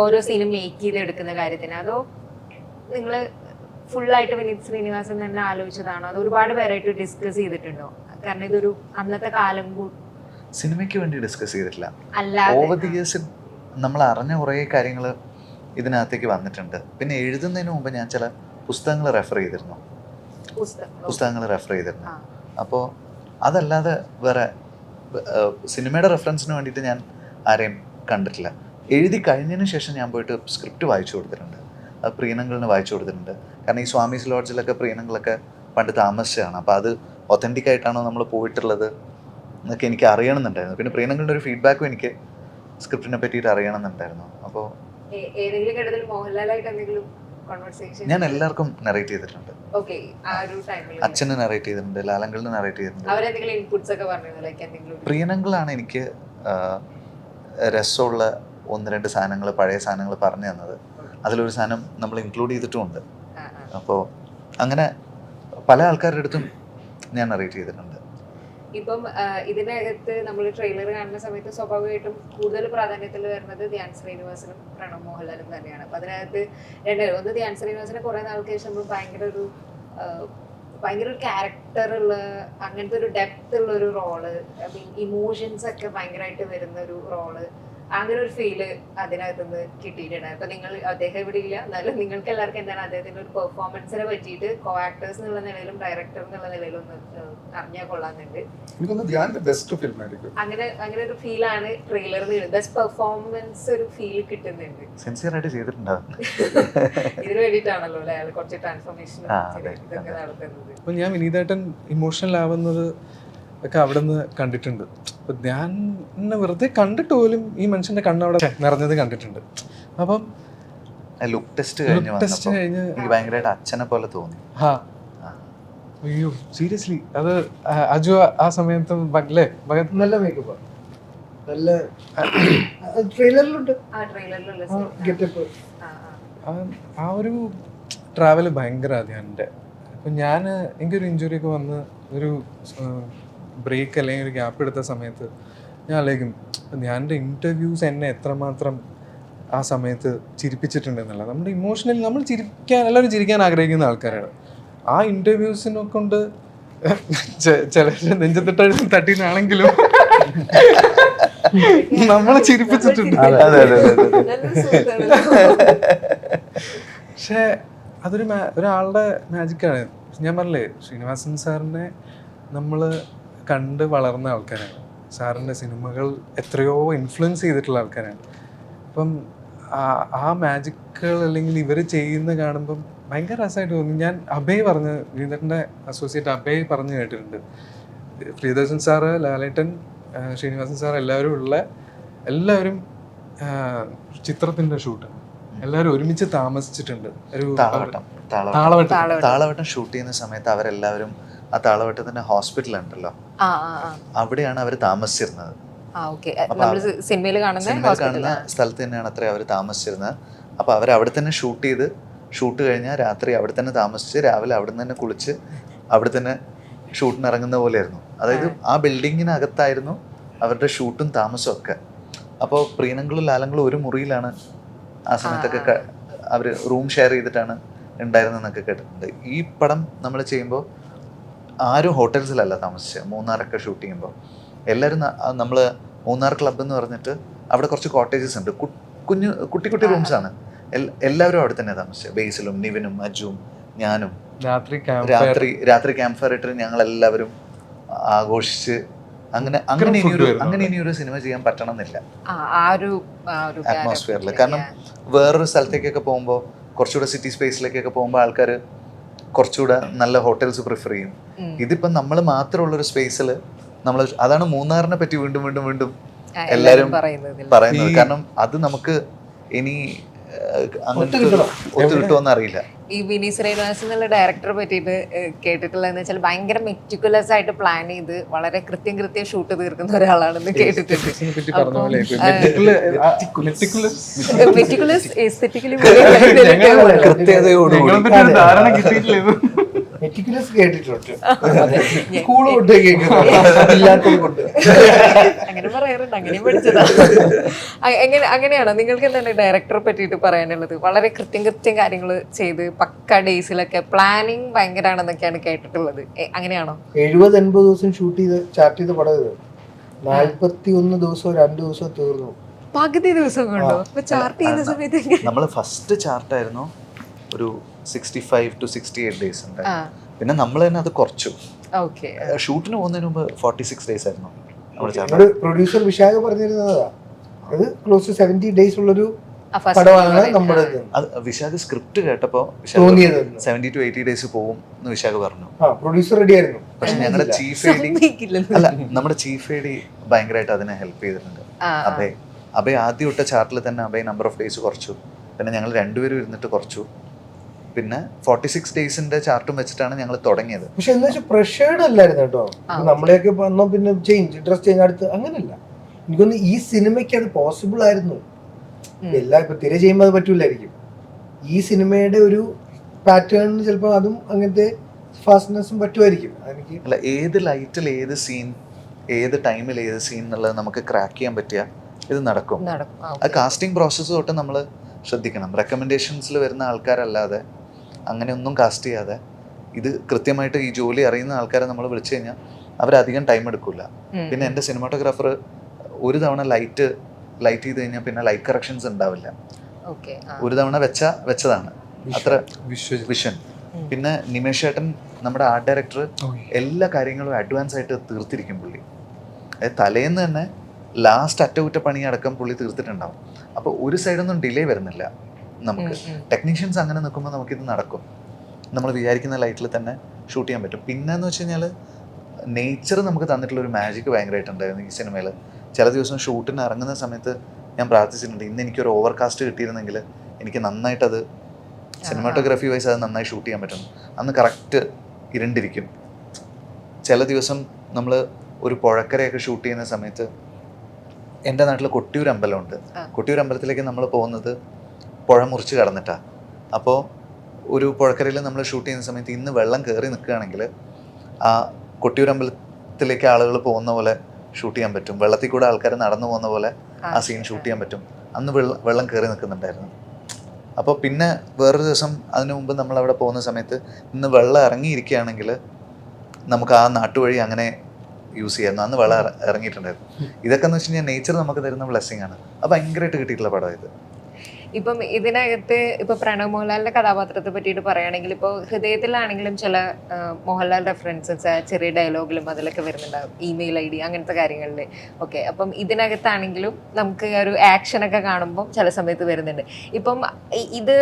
ഓരോ സീനും മേക്ക് ചെയ്തെടുക്കുന്ന കാര്യത്തിന്? അതോ നിങ്ങള് ഫുള്ളായിട്ട് വിനീത് ശ്രീനിവാസൻ തന്നെ ആലോചിച്ചതാണോ? അത് ഒരുപാട് പേരായിട്ട് ഡിസ്കസ് ചെയ്തിട്ടുണ്ടോ? കാരണം ഇതൊരു അന്നത്തെ കാലം സിനിമയ്ക്ക് വേണ്ടി ഡിസ്കസ് ചെയ്തിട്ടില്ല. അല്ലാതെ ഓവർ ദി ഇയേഴ്സിൽ നമ്മൾ അറിഞ്ഞ കുറേ കാര്യങ്ങൾ ഇതിനകത്തേക്ക് വന്നിട്ടുണ്ട്. പിന്നെ എഴുതുന്നതിന് മുമ്പ് ഞാൻ ചില പുസ്തകങ്ങൾ റെഫർ ചെയ്തിരുന്നു. അപ്പോൾ അതല്ലാതെ വേറെ സിനിമയുടെ റെഫറൻസിന് വേണ്ടിയിട്ട് ഞാൻ ആരെയും കണ്ടിട്ടില്ല. എഴുതി കഴിഞ്ഞതിന് ശേഷം ഞാൻ പോയിട്ട് സ്ക്രിപ്റ്റ് വായിച്ചു കൊടുത്തിട്ടുണ്ട്. അത് പ്രിയനങ്ങളിന് വായിച്ചു കൊടുത്തിട്ടുണ്ട്. കാരണം ഈ സ്വാമീസ് ലോഡ്ജിലൊക്കെ പ്രിയനങ്ങളൊക്കെ പണ്ട് താമസിച്ചതാണ്. അപ്പോൾ അത് ഒത്തൻറ്റിക് ആയിട്ടാണോ നമ്മൾ പോയിട്ടുള്ളത് എന്നൊക്കെ എനിക്ക് അറിയണമെന്നുണ്ടായിരുന്നു. പിന്നെ പ്രിയനങ്ങളുടെ ഒരു ഫീഡ്ബാക്കും എനിക്ക് സ്ക്രിപ്റ്റിനെ പറ്റിയിട്ട് അറിയണമെന്നുണ്ടായിരുന്നു. അപ്പോൾ ഞാൻ എല്ലാവർക്കും നറേറ്റ് ചെയ്തിട്ടുണ്ട്. അച്ഛന് നറേറ്റ് ചെയ്തിട്ടുണ്ട്, ലാലങ്കളിന് നറേറ്റ് ചെയ്തിട്ടുണ്ട്. പ്രിയനങ്ങളാണ് എനിക്ക് രസമുള്ള 1-2 സാധനങ്ങൾ, പഴയ സാധനങ്ങൾ പറഞ്ഞു തന്നത്. അതിലൊരു സാധനം നമ്മൾ ഇൻക്ലൂഡ് ചെയ്തിട്ടുമുണ്ട്. അപ്പോൾ അങ്ങനെ പല ആൾക്കാരുടെ അടുത്തും ഞാൻ നറേറ്റ് ചെയ്തിട്ടുണ്ട്. ഇപ്പം ഇതിനകത്ത് നമ്മൾ ട്രെയിലർ കാണുന്ന സമയത്ത് സ്വാഭാവികമായിട്ടും കൂടുതൽ പ്രാധാന്യത്തിൽ വരുന്നത് ധ്യാൻ ശ്രീനിവാസനും പ്രണവ് മോഹൻലാലും തന്നെയാണ്. അപ്പൊ അതിനകത്ത് രണ്ടുപേരും, ഒന്ന് ധ്യാൻ ശ്രീനിവാസനെ കുറെ നാൾക്ക് ശേഷം നമ്മൾ ഭയങ്കര ഒരു ക്യാരക്ടറുള്ള, അങ്ങനത്തെ ഒരു ഡെപ്ത് ഉള്ള ഒരു റോള്, ഐ മീൻ ഇമോഷൻസ് ഒക്കെ ഭയങ്കരമായിട്ട് വരുന്ന ഒരു റോള്, അങ്ങനെ ഒരു ഫീല് അതിനകത്ത് നിന്ന് കിട്ടിയിട്ടുണ്ട്. അപ്പൊ നിങ്ങൾ, അദ്ദേഹം ഇവിടെ ഇല്ല, എന്നാലും നിങ്ങൾക്ക് എല്ലാവർക്കും എന്താണ് അദ്ദേഹത്തിന്റെ ഒരു പെർഫോമൻസിനെ പറ്റിയിട്ട് കോ ആക്ടേഴ്സ് എന്നുള്ള നിലയിലും ഡയറക്ടർ എന്നുള്ള നിലയിലും ഒന്ന് അറിഞ്ഞാൽ കൊള്ളാന്നുണ്ട്. അങ്ങനെ ഒരു ഫീലാണ് ട്രെയിലറിൽ, ബെസ്റ്റ് പെർഫോമൻസ് ഒരു ഫീൽ കിട്ടുന്നുണ്ട്. സിൻസിയർ ആയിട്ട് ചെയ്തിട്ടുണ്ടാവും. ഇതിനു വേണ്ടിയിട്ടാണല്ലോ അയാൾ കുറച്ച് ട്രാൻസ്ഫോർമേഷൻ ഇതൊക്കെ നടത്തുന്നത്. അപ്പൊ ഞാൻ വിനീതേട്ടൻ ഇമോഷണൽ ആവുന്നത് ഒക്കെ അവിടെ നിന്ന് കണ്ടിട്ടുണ്ട്. അപ്പൊ ഞാൻ വെറുതെ കണ്ടിട്ട് പോലും ഈ മനുഷ്യന്റെ കണ്ണവിടെ നിറഞ്ഞത് കണ്ടിട്ടുണ്ട്. അപ്പം ലുക്ക് ടെസ്റ്റ് കഴിഞ്ഞ് എനിക്ക് ഭയങ്കരമായിട്ട് അച്ഛനെ പോലെ തോന്നി. അയ്യോ സീരിയസ്ലി, അത് അജു ആ സമയത്ത് നല്ല മേക്കപ്പ്, നല്ല ട്രെയിലറിലുണ്ട്. ആ ഒരു ട്രാവല് ഭയങ്കര ധ്യാനിൻ്റെ. അപ്പം എനിക്കൊരു ഇഞ്ചുറി ഒക്കെ വന്ന് ഒരു ബ്രേക്ക് അല്ലെങ്കിൽ ഒരു ഗ്യാപ്പ് എടുത്ത സമയത്ത് ഞാൻ ആലോചിക്കും ധ്യാനിൻ്റെ ഇൻ്റർവ്യൂസ് എന്നെ എത്രമാത്രം ആ സമയത്ത് ചിരിപ്പിച്ചിട്ടുണ്ടെന്നല്ല. നമ്മുടെ ഇമോഷണലി നമ്മൾ എല്ലാവരും ചിരിക്കാൻ ആഗ്രഹിക്കുന്ന ആൾക്കാരാണ്. ആ ഇൻ്റർവ്യൂസിനെ കൊണ്ട് ചില നെഞ്ചത്തിട്ട് തട്ടീനാണെങ്കിലും നമ്മളെ ചിരിപ്പിച്ചിട്ടുണ്ട്. പക്ഷേ ഒരാളുടെ മാജിക്കാണ്. ഞാൻ പറഞ്ഞില്ലേ, ശ്രീനിവാസൻ സാറിനെ നമ്മൾ കണ്ട് വളർന്ന ആൾക്കാരാണ്. സാറിൻ്റെ സിനിമകൾ എത്രയോ ഇൻഫ്ലുവൻസ് ചെയ്തിട്ടുള്ള ആൾക്കാരാണ്. അപ്പം ആ മാജിക്കുകൾ അല്ലെങ്കിൽ ഇവർ ചെയ്യുന്ന കാണുമ്പം ഭയങ്കര രസമായിട്ട് തോന്നി. ഞാൻ അഭയ് വിനീതൻ്റെ അസോസിയേറ്റ് അഭയ് പറഞ്ഞു കേട്ടിട്ടുണ്ട്, പ്രിയദർശൻ സാറ്, ലാലേട്ടൻ, ശ്രീനിവാസൻ സാർ എല്ലാവരും ചിത്രത്തിൻ്റെ ഷൂട്ട് എല്ലാവരും ഒരുമിച്ച് താമസിച്ചിട്ടുണ്ട്. ഒരു താളവട്ടം ഷൂട്ട് ചെയ്യുന്ന സമയത്ത് അവരെല്ലാവരും ആ താളവട്ടത്തിന്റെ ഹോസ്പിറ്റൽ ഉണ്ടല്ലോ, അവിടെയാണ് അവർ താമസിച്ചിരുന്നത്. സിനിമയിൽ കാണുന്ന സ്ഥലത്ത് തന്നെയാണ് അത്ര അവർ താമസിച്ചിരുന്നത്. അപ്പൊ അവർ അവിടെ തന്നെ ഷൂട്ട് കഴിഞ്ഞാൽ രാത്രി അവിടെ തന്നെ താമസിച്ച് രാവിലെ അവിടെ തന്നെ കുളിച്ച് അവിടെ തന്നെ ഷൂട്ടിന് ഇറങ്ങുന്ന പോലെയായിരുന്നു. അതായത് ആ ബിൽഡിങ്ങിനകത്തായിരുന്നു അവരുടെ ഷൂട്ടും താമസവും ഒക്കെ. അപ്പോൾ പ്രിയനങ്ങളും ലാലങ്ങളും ഒരു മുറിയിലാണ് ആ സമയത്തൊക്കെ അവർ റൂം ഷെയർ ചെയ്തിട്ടാണ് ഉണ്ടായിരുന്നതെന്നൊക്കെ കേട്ടിട്ടുണ്ട്. ഈ പടം നമ്മൾ ചെയ്യുമ്പോൾ ആരും ഹോട്ടൽസിലല്ല താമസിച്ചത്. മൂന്നാറൊക്കെ ഷൂട്ട് ചെയ്യുമ്പോൾ എല്ലാവരും നമ്മൾ മൂന്നാർ ക്ലബ്ബ് എന്ന് പറഞ്ഞിട്ട് അവിടെ കുറച്ച് കോട്ടേജസ് ഉണ്ട്, കുട്ടി റൂംസാണ്. എല്ലാവരും അവിടെ തന്നെ താമസിച്ചത്. ബേസിലും നിവിനും അജുവും ഞാനും രാത്രി ക്യാമ്പ് ഫയർ ഇട്ടിട്ട് ഞങ്ങളെല്ലാവരും ആഘോഷിച്ച് അങ്ങനെ ഇനി ഒരു സിനിമ ചെയ്യാൻ പറ്റണം എന്നില്ല അറ്റ്മോസ്ഫിയറിൽ. കാരണം വേറൊരു സ്ഥലത്തേക്കൊക്കെ പോകുമ്പോൾ, കുറച്ചുകൂടെ സിറ്റി സ്പേസിലേക്കൊക്കെ പോകുമ്പോൾ ആൾക്കാർ കുറച്ചുകൂടെ നല്ല ഹോട്ടൽസ് പ്രിഫർ ചെയ്യും. ഇതിപ്പം നമ്മൾ മാത്രമുള്ളൊരു സ്പേസിൽ നമ്മൾ, അതാണ് മൂന്നാറിനെ പറ്റി വീണ്ടും വീണ്ടും വീണ്ടും എല്ലാവരും പറയുന്നത്. കാരണം അത് നമുക്ക് ഇനി അങ്ങനത്തെ ഒത്തു കിട്ടുമെന്ന് അറിയില്ല. ഈ വിനീത് ശ്രീനിവാസൻ എന്നുള്ള ഡയറക്ടറെ പറ്റിയിട്ട് കേട്ടിട്ടുള്ളതെന്ന് വെച്ചാൽ ഭയങ്കര മെറ്റിക്കുലസ് ആയിട്ട് പ്ലാൻ ചെയ്ത് വളരെ കൃത്യം ഷൂട്ട് തീർക്കുന്ന ഒരാളാണെന്ന് കേട്ടിട്ടുണ്ട്. മെറ്റിക്കുലസ് എസ്തെറ്റിക്കലി മെറ്റിക്കുലസ് കേട്ടിട്ടുണ്ട്, സ്കൂൾ തൊട്ട് ഇല്ലാത്തത് കൊണ്ട് അങ്ങനെ പറയാറുണ്ട്, അങ്ങനെ പഠിച്ചതാ. അങ്ങനെയാണോ നിങ്ങൾക്ക് എന്താണ് ഡയറക്ടറെ പറ്റിയിട്ട് പറയാനുള്ളത്? വളരെ കൃത്യം കാര്യങ്ങൾ ചെയ്ത് പക്ക ഡേയ്സിലൊക്കെ പ്ലാനിങ് ഭയങ്കരമാണെന്നൊക്കെയാണ് കേട്ടിട്ടുള്ളത്. അങ്ങനെയാണോ? 70-80 ദിവസം ഷൂട്ട് ചെയ്ത് ചാർട്ട് ചെയ്ത് പടം ഇത് 41 ദിവസവും 2 ദിവസവും തീർന്നു. പകുതി ദിവസം കൊണ്ടോ? അപ്പൊ ചാർട്ട് ചെയ്യുന്ന സമയത്ത് നമ്മൾ ഫസ്റ്റ് ചാർട്ടായിരുന്നു ഒരു 65 to 68 ഡേയ്സ് ഉണ്ട്. പിന്നെ നമ്മൾ തന്നെ അത് കുറച്ചു. ഷൂട്ടിന് പോകുന്നതിന് മുമ്പ് 46 ഡേയ്സ് ആയിരുന്നു നമ്മൾ ചാർട്ട്. പ്രൊഡ്യൂസർ വിശാഖ പറഞ്ഞിരുന്നതാ, അത് ക്ലോസ് ടു 70 ഡേയ്സ് ഉള്ളൊരു പടമാണ് നമ്മുടെ. വിശാഖ് സ്ക്രിപ്റ്റ് കേട്ടപ്പോ 70 to 80 ഡേയ്സ് പോകും എന്ന് വിശാഖ് പറഞ്ഞു. പ്രൊഡ്യൂസർ റെഡി ആയിരുന്നു. പക്ഷെ ഞങ്ങളുടെ ചീഫ് നമ്മുടെ ചീഫ് എ ഡി ഭയങ്കരമായിട്ട് അതിനെ ഹെൽപ്പ് ചെയ്തിട്ടുണ്ട്. അഭയ് ആദ്യം ഇട്ട ചാർട്ടിൽ തന്നെ അഭയ് നമ്പർ ഓഫ് ഡേയ്സ് കുറച്ചു. പിന്നെ ഞങ്ങൾ രണ്ടുപേരും ഇരുന്നിട്ട് കുറച്ചു. പിന്നെ 46 ഡേയ്സിന്റെ ചാർട്ടും വെച്ചിട്ടാണ് ഞങ്ങൾ തുടങ്ങിയത്. പക്ഷെ എന്താ വെച്ചാൽ പ്രഷേർഡ് അല്ലായിരുന്നു കേട്ടോ. നമ്മളെയൊക്കെ വന്നോ പിന്നെ ഡ്രസ് ചേഞ്ച് അടുത്ത് അങ്ങനല്ല. എനിക്കൊന്ന് ഈ സിനിമയ്ക്ക് അത് പോസിബിൾ ആയിരുന്നു. എല്ലാം ഇപ്പൊ തിരെ ചെയ്യുമ്പോൾ അത് പറ്റൂലായിരിക്കും. ഈ സിനിമയുടെ ഒരു പാറ്റേണിന് ചിലപ്പോൾ അതും അങ്ങനത്തെ ഫാസ്റ്റ്നെസ്സും പറ്റുമായിരിക്കും. എനിക്ക് അല്ല, ഏത് ലൈറ്റിൽ ഏത് സീൻ, ഏത് ടൈമിൽ ഏത് സീൻ എന്നുള്ളത് നമുക്ക് ക്രാക്ക് ചെയ്യാൻ പറ്റിയ ഇത് നടക്കും. ആ കാസ്റ്റിംഗ് പ്രോസസ്സ് തൊട്ട് നമ്മൾ ശ്രദ്ധിക്കണം. റെക്കമെൻഡേഷൻസിൽ വരുന്ന ആൾക്കാരല്ലാതെ അങ്ങനെയൊന്നും കാസ്റ്റ് ചെയ്യാതെ ഇത് കൃത്യമായിട്ട് ഈ ജോലി അറിയുന്ന ആൾക്കാരെ നമ്മൾ വിളിച്ചു കഴിഞ്ഞാൽ അവരധികം ടൈം എടുക്കില്ല. പിന്നെ എൻ്റെ സിനിമാറ്റോഗ്രാഫർ ഒരു തവണ ലൈറ്റ് ചെയ്ത് കഴിഞ്ഞാൽ പിന്നെ ലൈറ്റ് കറക്ഷൻസ് ഉണ്ടാവില്ല. ഒരു തവണ വെച്ചതാണ് അത്ര വിഷൻ. പിന്നെ നിമേഷ് ചേട്ടൻ നമ്മുടെ ആർട്ട് ഡയറക്ടർ എല്ലാ കാര്യങ്ങളും അഡ്വാൻസ് ആയിട്ട് തീർത്തിരിക്കും പുള്ളി. തലേന്ന് തന്നെ ലാസ്റ്റ് അറ്റകുറ്റപ്പണി അടക്കം പുള്ളി തീർത്തിട്ടുണ്ടാവും. അപ്പോൾ ഒരു സൈഡൊന്നും ഡിലേ വരുന്നില്ല നമുക്ക്. ടെക്നീഷ്യൻസ് അങ്ങനെ നിൽക്കുമ്പോൾ നമുക്കിത് നടക്കും. നമ്മൾ വിചാരിക്കുന്ന ലൈറ്റിൽ തന്നെ ഷൂട്ട് ചെയ്യാൻ പറ്റും. പിന്നെന്ന് വെച്ച് കഴിഞ്ഞാൽ നേച്ചർ നമുക്ക് തന്നിട്ടുള്ളൊരു മാജിക് ഭയങ്കരമായിട്ടുണ്ടായിരുന്നു ഈ സിനിമയിൽ. ചില ദിവസം ഷൂട്ടിന് ഇറങ്ങുന്ന സമയത്ത് ഞാൻ പ്രാർത്ഥിച്ചിട്ടുണ്ട്, ഇന്ന് എനിക്കൊരു ഓവർകാസ്റ്റ് കിട്ടിയിരുന്നെങ്കിൽ എനിക്ക് നന്നായിട്ടത് സിനിമാറ്റോഗ്രാഫി വൈസ് അത് നന്നായി ഷൂട്ട് ചെയ്യാൻ പറ്റും. അന്ന് കറക്റ്റ് ഇരുണ്ടിരിക്കും. ചില ദിവസം നമ്മൾ ഒരു പുഴക്കരയൊക്കെ ഷൂട്ട് ചെയ്യുന്ന സമയത്ത്, എൻ്റെ നാട്ടിൽ കൊട്ടിയൂർ അമ്പലമുണ്ട്. കൊട്ടിയൂർ അമ്പലത്തിലേക്ക് നമ്മൾ പോകുന്നത് പുഴ മുറിച്ച് കടന്നിട്ടാണ്. അപ്പോൾ ഒരു പുഴക്കരയിൽ നമ്മൾ ഷൂട്ട് ചെയ്യുന്ന സമയത്ത് ഇന്ന് വെള്ളം കയറി നിൽക്കുകയാണെങ്കിൽ ആ കൊട്ടിയൂർ അമ്പലത്തിലേക്ക് ആളുകൾ പോകുന്ന പോലെ ഷൂട്ട് ചെയ്യാൻ പറ്റും. വെള്ളത്തിൽ കൂടെ ആൾക്കാർ നടന്നു പോകുന്ന പോലെ ആ സീൻ ഷൂട്ട് ചെയ്യാൻ പറ്റും. അന്ന് വെള്ളം കയറി നിൽക്കുന്നുണ്ടായിരുന്നു. അപ്പോൾ പിന്നെ വേറൊരു ദിവസം അതിനു മുമ്പ് നമ്മൾ അവിടെ പോകുന്ന സമയത്ത് ഇന്ന് വെള്ളം ഇറങ്ങിയിരിക്കുകയാണെങ്കിൽ നമുക്ക് ആ നാട്ടുവഴി അങ്ങനെ യൂസ് ചെയ്യായിരുന്നു. അന്ന് വെള്ളം ഇറങ്ങിയിട്ടുണ്ടായിരുന്നു. ഇതൊക്കെ എന്ന് വെച്ച് കഴിഞ്ഞാൽ നേച്ചർ നമുക്ക് തരുന്ന ബ്ലെസ്സിങ് ആണ്. അത് ഭയങ്കരമായിട്ട് കിട്ടിയിട്ടുള്ള പടം ഇത്. ഇപ്പം ഇതിനകത്ത് ഇപ്പോൾ പ്രണവ് മോഹൻലാലിൻ്റെ കഥാപാത്രത്തെ പറ്റിയിട്ട് പറയുകയാണെങ്കിൽ, ഇപ്പോൾ ഹൃദയത്തിലാണെങ്കിലും ചില മോഹൻലാൽ റെഫറൻസസ് ചെറിയ ഡയലോഗിലും അതിലൊക്കെ വരുന്നുണ്ടാകും, ഇമെയിൽ ID അങ്ങനത്തെ കാര്യങ്ങളിൽ ഒക്കെ. അപ്പം ഇതിനകത്താണെങ്കിലും നമുക്ക് ഒരു ആക്ഷനൊക്കെ കാണുമ്പം ചില സമയത്ത് വരുന്നുണ്ട്. ഇപ്പം ഇത്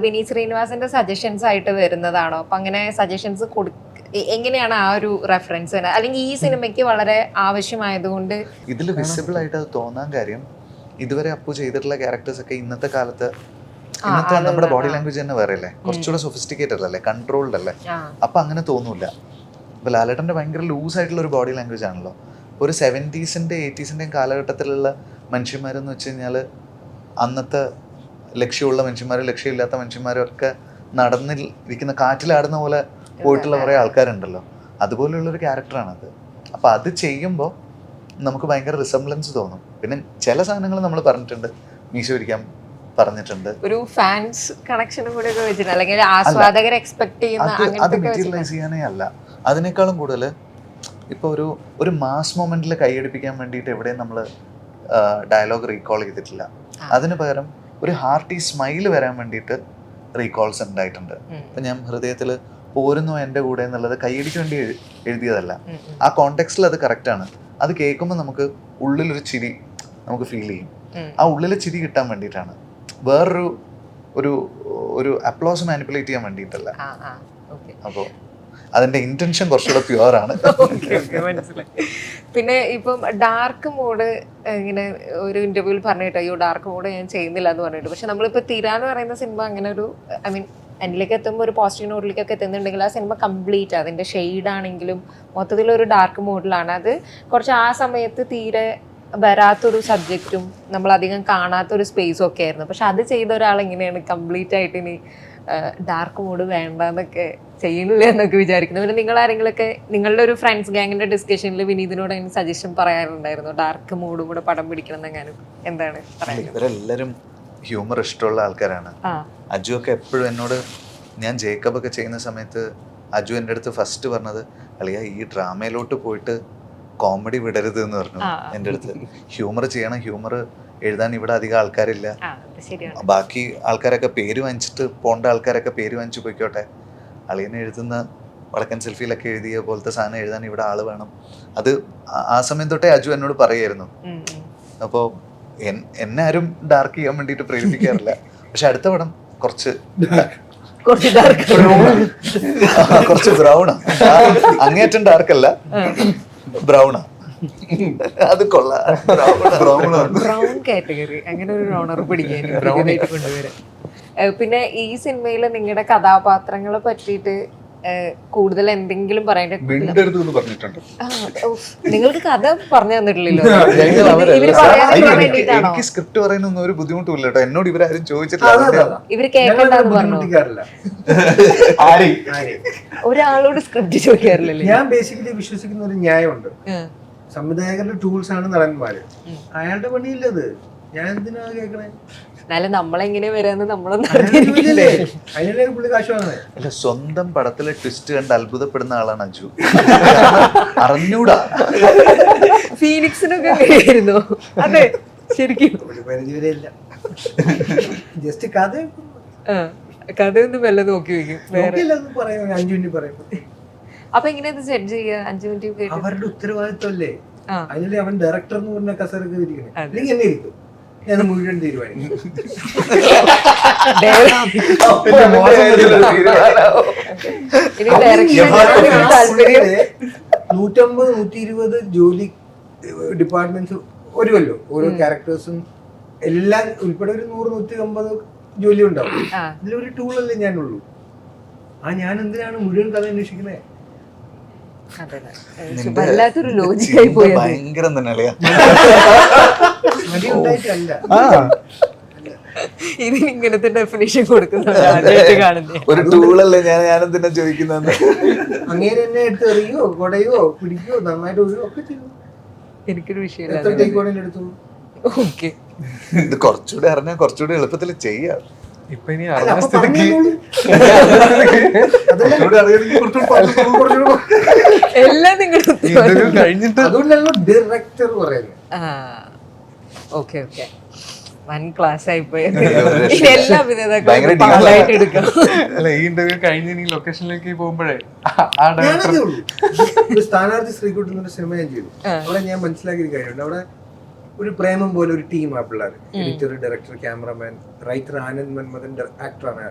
വിനീത് ശ്രീനിവാസൻ്റെ സജഷൻസ് ആയിട്ട് വരുന്നതാണോ? അപ്പം അങ്ങനെ സജഷൻസ് എങ്ങനെയാണ് ആ ഒരു റെഫറൻസ്, അല്ലെങ്കിൽ ഈ സിനിമയ്ക്ക് വളരെ ആവശ്യമായതുകൊണ്ട് ഇതിൽ വിസിബിൾ ആയിട്ട് അത് തോന്നാൻ കാര്യം, ഇതുവരെ അപ്പു ചെയ്തിട്ടുള്ള ക്യാരക്ടേഴ്സ് ഒക്കെ ഇന്നത്തെ കാലത്ത് നമ്മുടെ ബോഡി ലാംഗ്വേജ് തന്നെ വേറെ അല്ലേ, കുറച്ചുകൂടെ സൊഫിസ്റ്റിക്കേറ്റഡ് അല്ലേ, കൺട്രോൾഡ് അല്ലേ. അപ്പൊ അങ്ങനെ തോന്നൂല. ഇപ്പൊ ലാലേട്ടന്റെ ഭയങ്കര ലൂസ് ആയിട്ടുള്ള ഒരു ബോഡി ലാംഗ്വേജ് ആണല്ലോ. ഒരു 70s and 80s കാലഘട്ടത്തിലുള്ള മനുഷ്യന്മാരെന്ന് വെച്ച് കഴിഞ്ഞാൽ അന്നത്തെ ലക്ഷ്യമുള്ള മനുഷ്യന്മാരും ലക്ഷ്യമില്ലാത്ത മനുഷ്യന്മാരും ഒക്കെ നടന്നിരിക്കുന്ന കാറ്റിലാടുന്ന പോലെ പോയിട്ടുള്ള കുറേ ആൾക്കാരുണ്ടല്ലോ. അതുപോലെയുള്ളൊരു ക്യാരക്ടറാണത്. അപ്പം അത് ചെയ്യുമ്പോൾ നമുക്ക് ഭയങ്കര റിസംബ്ലൻസ് തോന്നും. പിന്നെ ചില സാധനങ്ങൾ നമ്മൾ പറഞ്ഞിട്ടുണ്ട്, മീശ ഒരിക്കാൻ പറഞ്ഞിട്ടുണ്ട്, ഒരു ഫാൻസ് കണക്ഷനും കൂടെ വെച്ചിട്ട്, അല്ലെങ്കിൽ ആസ്വാദകർ എക്സ്പെക്ട് ചെയ്യുന്ന അത് മെറ്റീരിയലൈസ് ചെയ്യാനേ അല്ല. അതിനേക്കാളും കൂടുതൽ ഇപ്പോൾ ഒരു മാസ് മൊമെന്റിൽ കൈയടിപ്പിക്കാൻ വേണ്ടിയിട്ട് എവിടെയും നമ്മൾ ഡയലോഗ് റീകോൾ ചെയ്തിട്ടില്ല. അതിന് പകരം ഒരു ഹാർട്ടി സ്മൈൽ വരാൻ വേണ്ടിയിട്ട് റീകോൾസ് ഉണ്ടായിട്ടുണ്ട്. ഇപ്പം ഞാൻ ഹൃദയത്തിൽ പോരുന്നോ എൻ്റെ കൂടെ എന്നുള്ളത് കൈയടിക്ക് വേണ്ടി എഴുതിയതല്ല. ആ കോണ്ടെക്സ്റ്റിൽ അത് കറക്റ്റാണ്. അത് കേൾക്കുമ്പോൾ നമുക്ക് ഉള്ളിലൊരു ചിരി നമുക്ക് ഫീൽ ചെയ്യും. ആ ഉള്ളിലെ ചിരി കിട്ടാൻ വേണ്ടിയിട്ടാണ്, വേറൊരു ഒരു ഒരു അപ്ലോസ് മാനിപ്പുലേറ്റ് ചെയ്യാൻ വേണ്ടിയിട്ടല്ല. അപ്പോൾ അതിന്റെ ഇന്റൻഷൻ കുറച്ചുകൂടെ പ്യുവർ ആണ്. മനസ്സിലായി. പിന്നെ ഇപ്പം ഡാർക്ക് മോഡ് ഇങ്ങനെ ഒരു ഇന്റർവ്യൂവിൽ പറഞ്ഞിട്ട് അയ്യോ ഡാർക്ക് മോഡ് ഞാൻ ചെയ്യുന്നില്ല എന്ന് പറഞ്ഞിട്ട്, പക്ഷെ നമ്മളിപ്പോൾ തീരാ എന്ന് പറയുന്ന സിനിമ അങ്ങനെ ഒരു ഐ മീൻ എന്നിലേക്ക് എത്തുമ്പോൾ ഒരു പോസിറ്റീവ് നോട്ടിലേക്കൊക്കെ എത്തുന്നുണ്ടെങ്കിൽ ആ സിനിമ കംപ്ലീറ്റ് അതിൻ്റെ ഷെയ്ഡാണെങ്കിലും മൊത്തത്തിലൊരു ഡാർക്ക് മോഡിലാണ്. അത് കുറച്ച് ആ സമയത്ത് തീരെ വരാത്തൊരു സബ്ജക്റ്റും നമ്മളധികം കാണാത്തൊരു സ്പേസും ഒക്കെ ആയിരുന്നു. പക്ഷെ അത് ചെയ്ത ഒരാളെങ്ങനെയാണ് കംപ്ലീറ്റ് ആയിട്ട് ഇനി ഡാർക്ക് മോഡ് വേണ്ട എന്നൊക്കെ ചെയ്യുന്നില്ല എന്നൊക്കെ വിചാരിക്കുന്നു. പിന്നെ നിങ്ങളാരെങ്കിലൊക്കെ നിങ്ങളുടെ ഒരു ഫ്രണ്ട്സ് ഗ്യാങ്ങിന്റെ ഡിസ്കഷനിൽ വിനീതിനോട് അങ്ങനെ സജഷൻ പറയാറുണ്ടായിരുന്നു ഡാർക്ക് മോഡും കൂടെ പടം പിടിക്കണം എന്നെങ്ങാനും? എന്താണ് പറയുന്നത്? ഇവരെല്ലാവരും ഹ്യൂമർ ഇഷ്ടമുള്ള ആൾക്കാരാണ്. അജു ഒക്കെ എപ്പോഴും എന്നോട്, ഞാൻ ജേക്കബ് ഒക്കെ ചെയ്യുന്ന സമയത്ത് അജു എൻ്റെ അടുത്ത് ഫസ്റ്റ് പറഞ്ഞത്, അളിയ ഈ ഡ്രാമയിലോട്ട് പോയിട്ട് കോമഡി വിടരുത് എന്ന് പറഞ്ഞു എൻ്റെ അടുത്ത്. ഹ്യൂമർ ചെയ്യണം, ഹ്യൂമർ എഴുതാൻ ഇവിടെ അധികം ആൾക്കാരില്ല, ബാക്കി ആൾക്കാരൊക്കെ പേര് വാങ്ങിച്ചിട്ട് പോണ്ട ആൾക്കാരൊക്കെ പേര് വാങ്ങിച്ചു പോയിക്കോട്ടെ, അളിയനെ എഴുതുന്ന വടക്കൻ സെൽഫിയിലൊക്കെ എഴുതിയ പോലത്തെ സാധനം എഴുതാൻ ഇവിടെ ആള് വേണം. അത് ആ സമയം തൊട്ടേ അജു എന്നോട് പറയായിരുന്നു. അപ്പോൾ എന്നെ ആരും ഡാർക്ക് ചെയ്യാൻ വേണ്ടിയിട്ട് പ്രേരിപ്പിക്കാറില്ല. പക്ഷെ അടുത്ത പടം കുറച്ച് ബ്രൗണാ, അങ്ങേറ്റം ഡാർക്കല്ല, ബ്രൗണാ. അത് കൊള്ളാം, ബ്രൗൺ കാറ്റഗറി അങ്ങനെ ഒരു ഓണർ പിടിക്കാൻ കൊണ്ടുവരാം. പിന്നെ ഈ സിനിമയിൽ നിങ്ങളുടെ കഥാപാത്രങ്ങളെ പറ്റിയിട്ട് കൂടുതൽ എന്തെങ്കിലും പറയേണ്ട? നിങ്ങൾക്ക് കഥ പറഞ്ഞു തന്നിട്ടില്ലല്ലോ. എനിക്ക് സ്ക്രിപ്റ്റ് പറയുന്ന ഒരു ബുദ്ധിമുട്ടില്ല കേട്ടോ. എന്നോട് ഇവരാരും ചോദിച്ചിട്ടില്ല. ഇവര് കേൾക്കണ്ടെന്ന് പറഞ്ഞു. ഒരാളോട് സ്ക്രിപ്റ്റ് ചോദിക്കാറില്ലല്ലോ. ഞാൻ ബേസിക്കലി വിശ്വസിക്കുന്ന ഒരു ന്യായമുണ്ട്. സംവിധായകരുടെ ടൂൾസ് ആണ് നടന്മാര്, അയാളുടെ പണിയില്ലത്. ഞാൻ എന്തിനാ കേൾക്കണേ? എന്നാലും നമ്മളെങ്ങനെ വരാന്ന് നമ്മളൊന്നും അതിനല്ലേ പുള്ളി കാശ് വാങ്ങണേ. അല്ല, സ്വന്തം പടത്തിലെ ട്വിസ്റ്റ് കണ്ട് അത്ഭുതപ്പെടുന്ന ആളാണ് അജു. അറിഞ്ഞൂടാ. ഫീനിക്സിനൊക്കെ ആയിരുന്നു. അതെ, ശരിക്കും പരിധി ഇല്ല. ജസ്റ്റ് കഥയൊന്നും വല്ല നോക്കി വെക്കും. പറയാം 5 മിനിറ്റ് പറയും. അപ്പൊ എങ്ങനെയാ ജഡ്ജ് ചെയ്യുക? 5 മിനിറ്റ് അവരുടെ ഉത്തരവാദിത്വല്ലേ. അതിനല്ലേ അവൻ ഡയറക്ടർ എന്ന് പറഞ്ഞ കസേരക്ക് ഇരിക്കണേ. അല്ലെങ്കിൽ എന്നെ ഇരിക്കും, ഞാൻ മുഴുവൻ തീരുമാനിക്കും. 150-120 ജോലി ഡിപ്പാർട്ട്മെന്റ്സ് വരുമല്ലോ, ഓരോ ക്യാരക്ടേഴ്സും എല്ലാം ഉൾപ്പെടെ ഒരു 100-150 ജോലി ഉണ്ടാവും. ഇതിലൊരു ടൂളല്ലേ ഞാനുള്ളൂ. ഞാൻ എന്തിനാണ് മുഴുവൻ കഥ അന്വേഷിക്കുന്നത്? വല്ലാത്തൊരു ലോജിക്കായി പോയി. ഭയങ്കരം തന്നെ അല്ലയാ. ഇതിന് ഇങ്ങനത്തെ ഡെഫിനിഷൻ കൊടുക്കുന്ന ഒരു ടൂളല്ലേ ഞാനെന്തിനാ ചോദിക്കുന്നത്? അങ്ങനെ എന്നെ എടുത്ത് എറിയോ കൊടയോ പിടിക്കോ നന്നായിട്ട് ഒക്കെ ചെയ്യും. എനിക്കൊരു വിഷയം എടുത്തു. ഓക്കെ, ഇത് കുറച്ചുകൂടെ അറിഞ്ഞാൽ കുറച്ചുകൂടെ എളുപ്പത്തിൽ ചെയ്യാം. ഇപ്പൊ ഇനി അറിയാൻ സ്ഥിതിക്ക് എല്ലാം നിങ്ങൾ കഴിഞ്ഞിട്ട് അതുകൊണ്ടല്ലോ ഡയറക്ടർ പറയുന്നത്. ഓക്കെ ഓക്കെ, വൻ ക്ലാസ് ആയിപ്പോയി. എല്ലാ വിധേയതായിട്ട് എടുക്കാം. അല്ല, ഈ ഇന്റർവ്യൂ കഴിഞ്ഞ് ഇനി ലൊക്കേഷനിലേക്ക് പോകുമ്പോഴേ സ്ഥാനാർത്ഥി ശ്രീകുട്ടി എന്നൊരു സിനിമ ഞാൻ ചെയ്തു. അവിടെ ഞാൻ മനസ്സിലാക്കിയ കാര്യമുണ്ട്. അവിടെ ഒരു പ്രേമം പോലെ ഒരു ടീം ആ പിള്ളേർ, editor, director, cameraman, writer Anand Manmadhan ആക്ടറാണ്.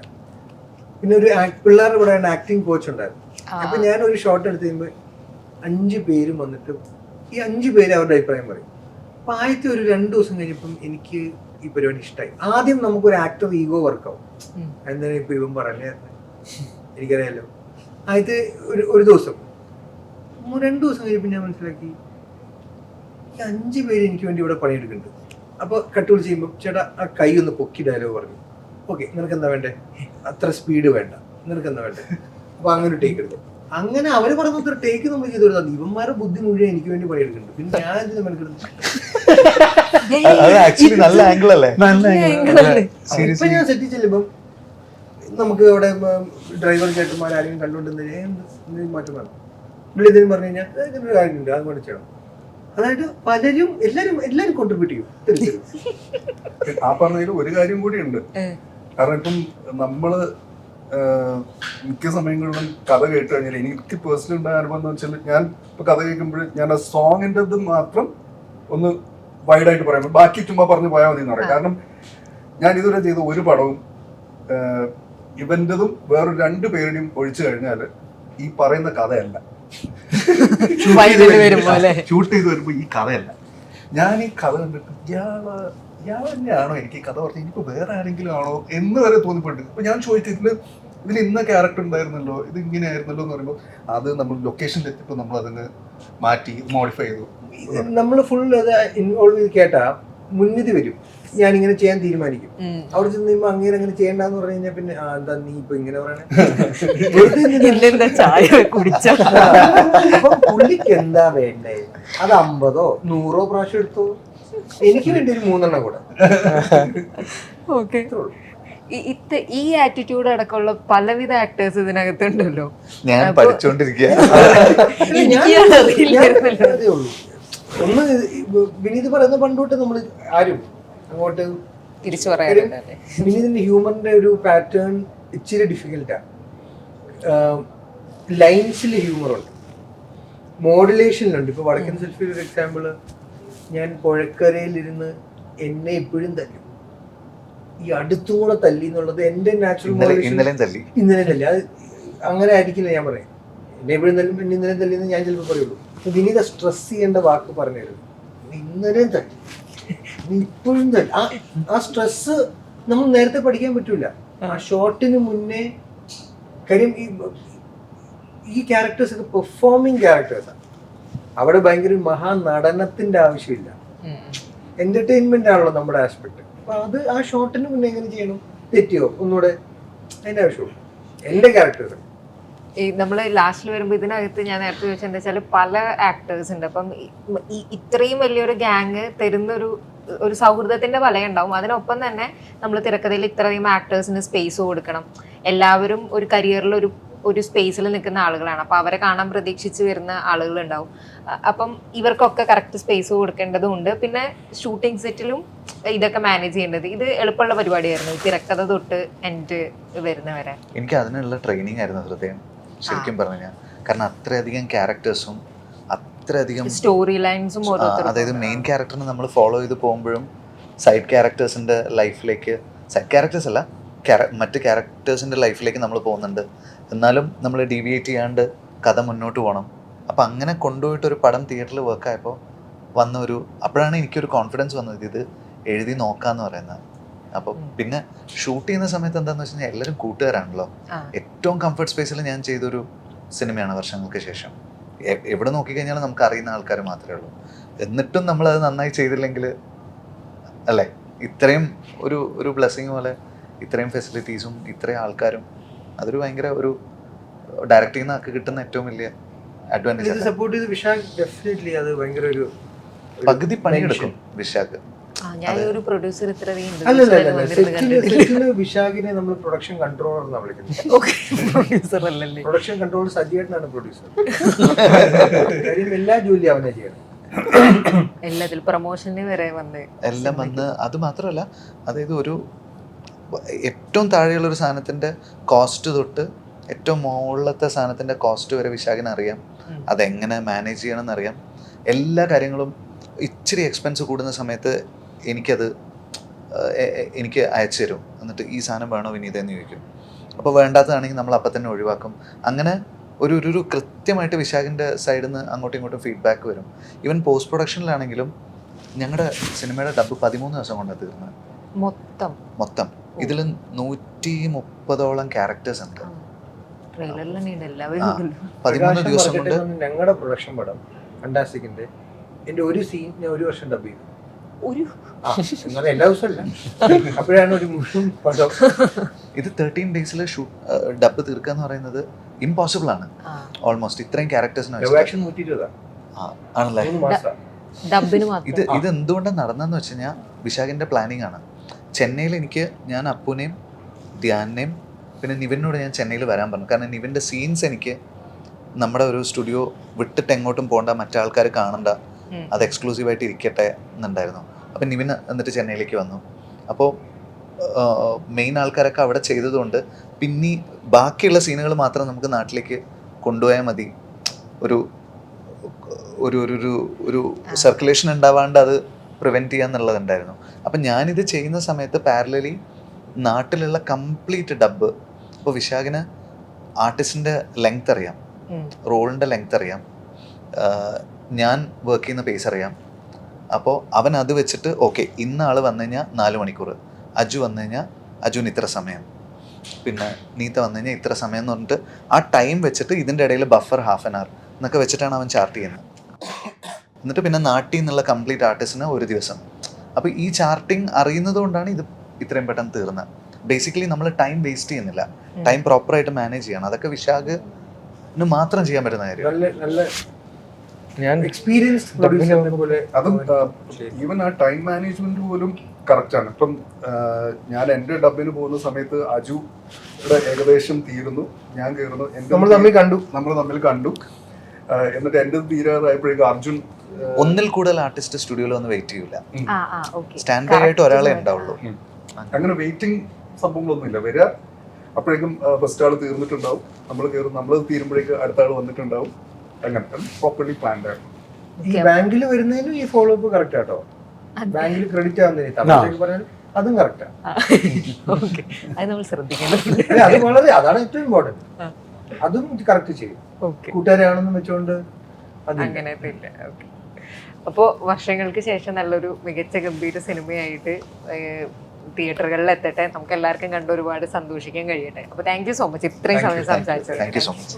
പിന്നെ ഒരു പിള്ളേരുടെ കൂടെ ആക്ടിങ് കോച്ച് ഉണ്ടായിരുന്നു. അപ്പൊ ഞാൻ ഒരു ഷോട്ട് എടുത്ത് കഴിയുമ്പോൾ 5 പേരും വന്നിട്ട് ഈ 5 പേര് അവരുടെ അഭിപ്രായം പറയും. അപ്പൊ ആദ്യത്തെ ഒരു 2 ദിവസം കഴിഞ്ഞപ്പം എനിക്ക് ഈ പരിപാടി ഇഷ്ടമായി. ആദ്യം നമുക്കൊരു ആക്ടർ ഈഗോ വർക്കാവും. എന്താണ് ഇപ്പൊ ഇവൻ പറഞ്ഞ എനിക്കറിയാലോ. ആദ്യത്തെ ഒരു ദിവസം 2 ദിവസം കഴിഞ്ഞപ്പോൾ ഞാൻ മനസ്സിലാക്കി ഈ 5 പേര് എനിക്ക് വേണ്ടി ഇവിടെ പണിയെടുക്കുന്നുണ്ട്. അപ്പോൾ കട്ടുകൾ ചെയ്യുമ്പോൾ ചേട്ടാ ആ കൈ ഒന്ന് പൊക്കി ഡയലോഗ് പറഞ്ഞു. ഓക്കെ, നിനക്ക് എന്താ വേണ്ടേ? അത്ര സ്പീഡ് വേണ്ട, നിനക്ക് എന്താ വേണ്ടേ? അപ്പൊ അങ്ങനെ ഒരു ടേക്ക് എടുത്തു. അങ്ങനെ അവര് പറഞ്ഞ ടേക്ക് നമ്മൾ ചെയ്തു കൊടുത്താൽ ഇവന്മാരുടെ ബുദ്ധി മുഴുവൻ എനിക്ക് വേണ്ടി പണിയെടുക്കുന്നുണ്ട്. പിന്നെ ഞാൻ എന്തിനാ മെനക്കെടുത്തു? നല്ല ആംഗിൾ അല്ലേ? ഇപ്പൊ ഞാൻ സെറ്റിൽ ചെല്ലുമ്പം നമുക്ക് അവിടെ ഡ്രൈവർ ചേട്ടന്മാർ ആരെങ്കിലും കണ്ടുകൊണ്ടിരുന്ന മാറ്റം വേണം. ഇവിടെ ഇതിന് പറഞ്ഞു കഴിഞ്ഞാൽ ഒരു കാര്യമുണ്ട്, അത് മേടിച്ചോ. അതായത് പലരും എല്ലാരും കോൺട്രിബ്യൂട്ട് ചെയ്യും. ആ പറഞ്ഞതിൽ ഒരു കാര്യം കൂടി ഉണ്ട്. കാരണം ഇപ്പം നമ്മള് മിക്ക സമയങ്ങളിലും കഥ കേട്ട് കഴിഞ്ഞാൽ എനിക്ക് പേഴ്സണൽ ഉണ്ടായ അനുഭവം എന്ന് വെച്ചാൽ ഞാൻ ഇപ്പോൾ കഥ കേൾക്കുമ്പോൾ ഞാൻ ആ സോങ്ങിൻ്റെ മാത്രം ഒന്ന് വൈഡായിട്ട് പറയുമ്പോൾ ബാക്കി ചുമ്മാ പറഞ്ഞ് പോയാൽ മതി എന്ന് പറയാം. കാരണം ഞാൻ ഇതുവരെ ചെയ്ത ഒരു പടവും ഇവൻ്റെതും വേറൊരു 2 പേരുടെയും ഒഴിച്ചു കഴിഞ്ഞാൽ ഈ പറയുന്ന കഥയല്ല. ഷൂട്ട് ചെയ്ത് വരുമ്പോൾ ഈ കഥയല്ല. ഞാൻ ഈ കഥ കണ്ടിട്ട് ഇയാൾ തന്നെയാണോ എനിക്ക് ഈ കഥ പറഞ്ഞത്, ഇനിയിപ്പോൾ വേറെ ആരെങ്കിലും ആണോ എന്ന് വരെ തോന്നിപ്പോയിട്ടുണ്ട്. അപ്പോൾ ഞാൻ ചോദിച്ചതിൽ ഇതിൽ ഇന്ന ക്യാരക്ടർ ഉണ്ടായിരുന്നല്ലോ, ഇത് ഇങ്ങനെ ആയിരുന്നല്ലോ എന്ന് പറയുമ്പോൾ അത് നമ്മൾ ലൊക്കേഷനിൽ എത്തിയപ്പോൾ നമ്മൾ അതിന് മാറ്റി മോഡിഫൈ ചെയ്തു. നമ്മൾ ഫുൾ അത് ഇൻവോൾവ് ചെയ്ത് കേട്ടാ മുന്നിത് വരും. ഞാനിങ്ങനെ ചെയ്യാൻ തീരുമാനിക്കും. അവിടെ ചെന്ന് കഴിയുമ്പോൾ അങ്ങനെ ചെയ്യണ്ടെന്ന് പറഞ്ഞു കഴിഞ്ഞാൽ പിന്നെ എന്താ നീ ഇപ്പൊ ഇങ്ങനെ പറയണേ, ചായ കുടിച്ച അപ്പം പുള്ളിക്ക് എന്താ വേണ്ടേ, അത് 50-ഓ 100-ഓ പ്രാവശ്യം എടുത്തോ, എനിക്ക് വേണ്ടി ഒരു 3 കൂടെ. ഓക്കെ. ഈ ആറ്റിറ്റ്യൂഡ് അടക്കമുള്ള പലവിധ ആക്ടേഴ്സ് ഇതിനകത്തുണ്ടല്ലോ. ഞാൻ പഠിച്ചോണ്ടിരിക്കുക. അതേ ഉള്ളൂ. ഒന്ന് വിനീത് പറയുന്ന പണ്ടോട്ട് നമ്മൾ ആരും അങ്ങോട്ട് തിരിച്ചു പറയാറുണ്ട്. വിനീതിന്റെ ഹ്യൂമറിന്റെ ഒരു പാറ്റേൺ ഇച്ചിരി ഡിഫിക്കൽട്ടാണ്. ലൈൻസിൽ ഹ്യൂമറുണ്ട്, മോഡുലേഷനിലുണ്ട്. ഇപ്പൊ വടക്കൻ സെൽഫിയിൽ ഒരു എക്സാമ്പിള്, ഞാൻ പുഴക്കരയിലിരുന്ന് എന്നെ ഇപ്പോഴും തല്ലും, ഈ അടുത്തുകൂടെ തല്ലി എന്നുള്ളത് എന്റെ നാച്ചുറൽ ഇന്നലെ തല്ലി. അത് അങ്ങനെ ആയിരിക്കില്ല ഞാൻ പറയാം. എന്നെ എപ്പോഴും തല്ലും, പിന്നെ ഇന്നലെ തല്ലിയെന്ന് ഞാൻ ചിലപ്പോൾ പറയുള്ളൂ. വിനീത സ്ട്രെസ് ചെയ്യേണ്ട വാക്ക് പറഞ്ഞു തരും, ഇന്നലെയും തല്ലി, ഇപ്പോഴും തല്ലി. ആ സ്ട്രെസ് നമ്മൾ നേരത്തെ പഠിക്കാൻ പറ്റൂല. ആ ഷോട്ടിന് മുന്നേ കാര്യം ഈ ക്യാരക്ടേഴ്സ് ഒക്കെ പെർഫോമിങ് ക്യാരക്ടേഴ്സാണ്. അവിടെ ഭയങ്കര മഹാനടനത്തിന്റെ ആവശ്യമില്ല, എന്റർടൈൻമെന്റ് ആണല്ലോ നമ്മുടെ ആസ്പെക്ട്. അപ്പൊ അത് ആ ഷോട്ടിന് മുന്നേ എങ്ങനെ ചെയ്യണം, തെറ്റിയോ ഒന്നുകൂടെ, അതിന്റെ ആവശ്യമുള്ളൂ എന്റെ ക്യാരക്ടേഴ്സ്. ഈ നമ്മൾ ലാസ്റ്റിൽ വരുമ്പോൾ ഇതിനകത്ത് ഞാൻ നേരത്തെ ചോദിച്ചത് എന്താ വെച്ചാൽ പല ആക്ടേഴ്സ് ഉണ്ട്. അപ്പം ഇത്രയും വലിയൊരു ഗ്യാങ് തരുന്നൊരു സൗഹൃദത്തിന്റെ വലയം ഉണ്ടാവും. അതിനൊപ്പം തന്നെ നമ്മൾ തിരക്കഥയിൽ ഇത്രയും ആക്ടേഴ്സിന് സ്പേസ് കൊടുക്കണം. എല്ലാവരും ഒരു കരിയറിൽ ഒരു സ്പേസിൽ നിൽക്കുന്ന ആളുകളാണ്. അപ്പോൾ അവരെ കാണാൻ പ്രതീക്ഷിച്ച് വരുന്ന ആളുകളുണ്ടാവും. അപ്പം ഇവർക്കൊക്കെ കറക്റ്റ് സ്പേസ് കൊടുക്കേണ്ടതുണ്ട്. പിന്നെ ഷൂട്ടിംഗ് സെറ്റിലും ഇതൊക്കെ മാനേജ് ചെയ്യേണ്ടത് ഇത് എളുപ്പമുള്ള പരിപാടിയായിരുന്നു, തിരക്കഥ തൊട്ട് എൻഡ് വരുന്നവരെ. എനിക്ക് അതിനുള്ള ട്രെയിനിങ് ആയിരുന്നു ഹൃദയം, ശരിക്കും പറഞ്ഞു. കാരണം അത്രയധികം ക്യാരക്ടേഴ്സും അത്രയധികം സ്റ്റോറി ലൈൻസും, അതായത് മെയിൻ ക്യാരക്ടറിനെ നമ്മൾ ഫോളോ ചെയ്ത് പോകുമ്പോഴും സൈഡ് ക്യാരക്ടേഴ്സിൻ്റെ ലൈഫിലേക്ക്, സൈഡ് ക്യാരക്ടേഴ്സ് അല്ല മറ്റ് ക്യാരക്ടേഴ്സിൻ്റെ ലൈഫിലേക്ക് നമ്മൾ പോകുന്നുണ്ട്. എന്നാലും നമ്മൾ ഡീവിയേറ്റ് ചെയ്യാണ്ട് കഥ മുന്നോട്ട് പോകണം. അപ്പം അങ്ങനെ കൊണ്ടുപോയിട്ടൊരു പടം തിയേറ്ററിൽ വർക്കായപ്പോൾ അപ്പോഴാണ് എനിക്കൊരു കോൺഫിഡൻസ് വന്നത്, ഇത് എഴുതി നോക്കാമെന്ന് പറയുന്നത്. അപ്പോൾ പിന്നെ ഷൂട്ട് ചെയ്യുന്ന സമയത്ത് എന്താണെന്ന് വെച്ച് കഴിഞ്ഞാൽ എല്ലാവരും കൂട്ടുകാരാണല്ലോ. ഏറ്റവും കംഫർട്ട് സ്പേസിൽ ഞാൻ ചെയ്തൊരു സിനിമയാണ് വർഷങ്ങൾക്ക് ശേഷം. എവിടെ നോക്കിക്കഴിഞ്ഞാലും നമുക്ക് അറിയുന്ന ആൾക്കാർ മാത്രമേ ഉള്ളൂ. എന്നിട്ടും നമ്മളത് നന്നായി ചെയ്തില്ലെങ്കിൽ അല്ലേ, ഇത്രയും ഒരു ബ്ലെസ്സിങ് പോലെ ഇത്രയും ഫെസിലിറ്റീസും ഇത്രയും ആൾക്കാരും, അതൊരു ഭയങ്കര ഒരു ഡയറക്റ്റ് ചെയ്യുന്ന ആൾക്ക് കിട്ടുന്ന ഏറ്റവും വലിയ അഡ്വാൻറ്റേജ്. സപ്പോർട്ട് ചെയ്ത് വിശാഖ് ഡെഫിനറ്റ്ലി അത് ഭയങ്കര ഒരു പകുതി പണിയെടുക്കും വിശാഖ്. വിശാഖിനെ നമ്മൾ പ്രൊഡക്ഷൻ കൺട്രോളർ എന്നാണ് വിളിക്കുന്നത്. പ്രൊഡക്ഷൻ കൺട്രോളർ സജിയേട്ടനാണ് പ്രൊഡ്യൂസർ. എല്ലാ ജോലി അവനെ ചെയ്യണം, എല്ലാത്തിൽ പ്രൊമോഷന് വരെ എല്ലാം വന്ന്. അത് മാത്രമല്ല, അതായത് ഏറ്റവും താഴെയുള്ളൊരു സാധനത്തിന്റെ കോസ്റ്റ് തൊട്ട് ഏറ്റവും മുകളിലത്തെ സാധനത്തിന്റെ കോസ്റ്റ് വരെ വിശാഖിന് അറിയാം. അതെങ്ങനെ മാനേജ് ചെയ്യണം എന്നറിയാം. എല്ലാ കാര്യങ്ങളും ഇച്ചിരി എക്സ്പെൻസ് കൂടുന്ന സമയത്ത് എനിക്ക് അയച്ചു തരും. എന്നിട്ട് ഈ സാധനം വേണോ വിനീതെന്ന് ചോദിക്കും. അപ്പോൾ വേണ്ടാത്തതാണെങ്കിൽ നമ്മൾ അപ്പം തന്നെ ഒഴിവാക്കും. അങ്ങനെ ഒരു കൃത്യമായിട്ട് വിശാഖിൻ്റെ സൈഡിൽ നിന്ന് അങ്ങോട്ടും ഇങ്ങോട്ടും ഫീഡ്ബാക്ക് വരും. ഈവൻ പോസ്റ്റ് പ്രൊഡക്ഷനിലാണെങ്കിലും ഞങ്ങളുടെ സിനിമയുടെ ഡബ് 13 ദിവസം കൊണ്ടാണ് തീർന്നത് മൊത്തം. ഇതിൽ 130ഓളം ക്യാരക്ടേഴ്സ് ഉണ്ട്. 13 ദിവസം കൊണ്ട് ഞങ്ങളുടെ പ്രൊഡക്ഷൻ പടം ഫാന്റാസ്റ്റിക്കിന്റെ എന്റെ ഒരു സീൻ ഞാൻ 1 വർഷം ഡബ് ചെയ്തു. എല്ലാ ദിവസമല്ല, അപ്പോഴാണ് ഒരു മുഴുവൻ പടം. ഇത് 13 ഡേയ്സിൽ ഡബ് തീർക്കുക എന്ന് പറയുന്നത് ഇമ്പോസിബിൾ ആണ്. ഓൾമോസ്റ്റ് ഇത്രയും ക്യാരക്ടേഴ്സിന് ആണല്ലേ. ഇത് എന്തുകൊണ്ടാണ് നടന്നതെന്ന് വെച്ച് കഴിഞ്ഞാൽ വിശാഖിന്റെ പ്ലാനിങ് ആണ്. ചെന്നൈയിൽ ഞാൻ അപ്പുനെയും ധ്യാനെയും പിന്നെ നിവിനോട് ഞാൻ ചെന്നൈയിൽ വരാൻ പറഞ്ഞു. കാരണം നിവിൻ്റെ സീൻസ് എനിക്ക് നമ്മുടെ ഒരു സ്റ്റുഡിയോ വിട്ടിട്ട് എങ്ങോട്ടും പോകണ്ട, മറ്റാൾക്കാർ കാണണ്ട, അത് എക്സ്ക്ലൂസീവായിട്ട് ഇരിക്കട്ടെ എന്നുണ്ടായിരുന്നു. അപ്പം നിവിൻ എന്നിട്ട് ചെന്നൈയിലേക്ക് വന്നു. അപ്പോൾ മെയിൻ ആൾക്കാരൊക്കെ അവിടെ ചെയ്തതുകൊണ്ട് പിന്നെ ബാക്കിയുള്ള സീനുകൾ മാത്രം നമുക്ക് നാട്ടിലേക്ക് കൊണ്ടുപോയാൽ മതി, ഒരു ഒരു ഒരു ഒരു സർക്കുലേഷൻ ഉണ്ടാവാണ്ട് അത് പ്രിവെൻറ്റ് ചെയ്യാന്നുള്ളതുണ്ടായിരുന്നു. അപ്പം ഞാനിത് ചെയ്യുന്ന സമയത്ത് പാരലലി നാട്ടിലുള്ള കംപ്ലീറ്റ് ഡബ്ബ്, ഇപ്പോൾ വിശാഖിന് ആർട്ടിസ്റ്റിൻ്റെ ലെങ്ത് അറിയാം, റോളിൻ്റെ ലെങ്ത് അറിയാം, ഞാൻ വർക്ക് ചെയ്യുന്ന പേസ് അറിയാം. അപ്പോൾ അവൻ അത് വെച്ചിട്ട് ഓക്കെ ഇന്ന ആൾ വന്നു കഴിഞ്ഞാൽ 4 മണിക്കൂർ, അജു വന്നു കഴിഞ്ഞാൽ അജുവിന് ഇത്ര സമയം, പിന്നെ നീത്ത വന്നു കഴിഞ്ഞാൽ ഇത്ര സമയം എന്ന് പറഞ്ഞിട്ട് ആ ടൈം വെച്ചിട്ട് ഇതിൻ്റെ ഇടയിൽ ബഫർ ഹാഫ് ആൻ അവർ എന്നൊക്കെ വെച്ചിട്ടാണ് അവൻ ചാർട്ട് ചെയ്യുന്നത്. എന്നിട്ട് പിന്നെ നാട്ടിൽ നിന്നുള്ള കംപ്ലീറ്റ് ആർട്ടിസ്റ്റിന് ഒരു ദിവസം. അപ്പോൾ ഈ ചാർട്ടിങ് അറിയുന്നത് കൊണ്ടാണ് ഇത് ഇത്രയും പെട്ടെന്ന് തീർന്നത്. ബേസിക്കലി നമ്മൾ ടൈം വേസ്റ്റ് ചെയ്യുന്നില്ല, ടൈം പ്രോപ്പറായിട്ട് മാനേജ് ചെയ്യണം. അതൊക്കെ വിശാഖിന് മാത്രം ചെയ്യാൻ പറ്റുന്ന കാര്യം. നല്ല നല്ല ഞാൻ എക്സ്പീരിയൻസ് പ്രൊഡ്യൂസറിനെ പോലെ അതും ഈവൻ ആ ടൈം മാനേജ്മെന്റ് പോലും കറക്റ്റ് ആണ്. ഇപ്പം ഞാൻ എൻ്റെ ഡബിന് പോകുന്ന സമയത്ത് അജുയുടെ ഏകദേശം തീരുന്നു, ഞാൻ കയറുന്നു, നമ്മൾ തമ്മിൽ കണ്ടു. എന്നിട്ട് എൻ്റെ തീരാറായപ്പോഴേക്കും അർജുൻ ഒന്നിൽ കൂടുതൽ ആർട്ടിസ്റ്റ് സ്റ്റുഡിയോയിൽ വന്ന് വെയിറ്റ് ചെയ്യൂല, സ്റ്റാൻഡ് ബൈ ആയിട്ട് ഒരാളെ ഉണ്ടാവുള്ളൂ. അങ്ങനെ വെയിറ്റിംഗ് സംഭവങ്ങളൊന്നും ഇല്ല. വരിക അപ്പോഴേക്കും ഫസ്റ്റ് ആൾ തീർന്നിട്ടുണ്ടാവും, നമ്മൾ കയറും, നമ്മൾ തീരുമ്പോഴേക്കും അടുത്ത ആൾ വന്നിട്ടുണ്ടാവും. അങ്ങനെ പ്രോപ്പർലി പ്ലാൻഡ് ആണ്. ഈ ബാങ്കിൽ വരുന്നതിനും ഈ ഫോളോ അപ്പ് കറക്റ്റ് ആട്ടോ. ബാങ്കിൽ ക്രെഡിറ്റ് ആവുന്നതിന് പറയാൻ അതും കറക്റ്റാ. അത് നമ്മൾ ശ്രദ്ധിക്കണം. അത് വളരെ അതാണ് ഏറ്റവും ഇമ്പോർട്ടൻറ്റ്. അതും കറക്റ്റ് ചെയ്യും. കൂട്ടുകാരാണെന്ന് വെച്ചോണ്ട് അങ്ങനെ ഇല്ല. ഓക്കെ. അപ്പോൾ വർഷങ്ങൾക്ക് ശേഷം നല്ലൊരു മികച്ച ഗംഭീര സിനിമയായിട്ട് തിയേറ്ററുകളിൽ എത്തട്ടെ, നമുക്ക് എല്ലാവർക്കും കണ്ട് ഒരുപാട് സന്തോഷിക്കാൻ കഴിയട്ടെ. അപ്പോൾ താങ്ക് യു സോ മച്ച് ഇത്രയും സമയം സംസാരിച്ചത്. Thank you so much.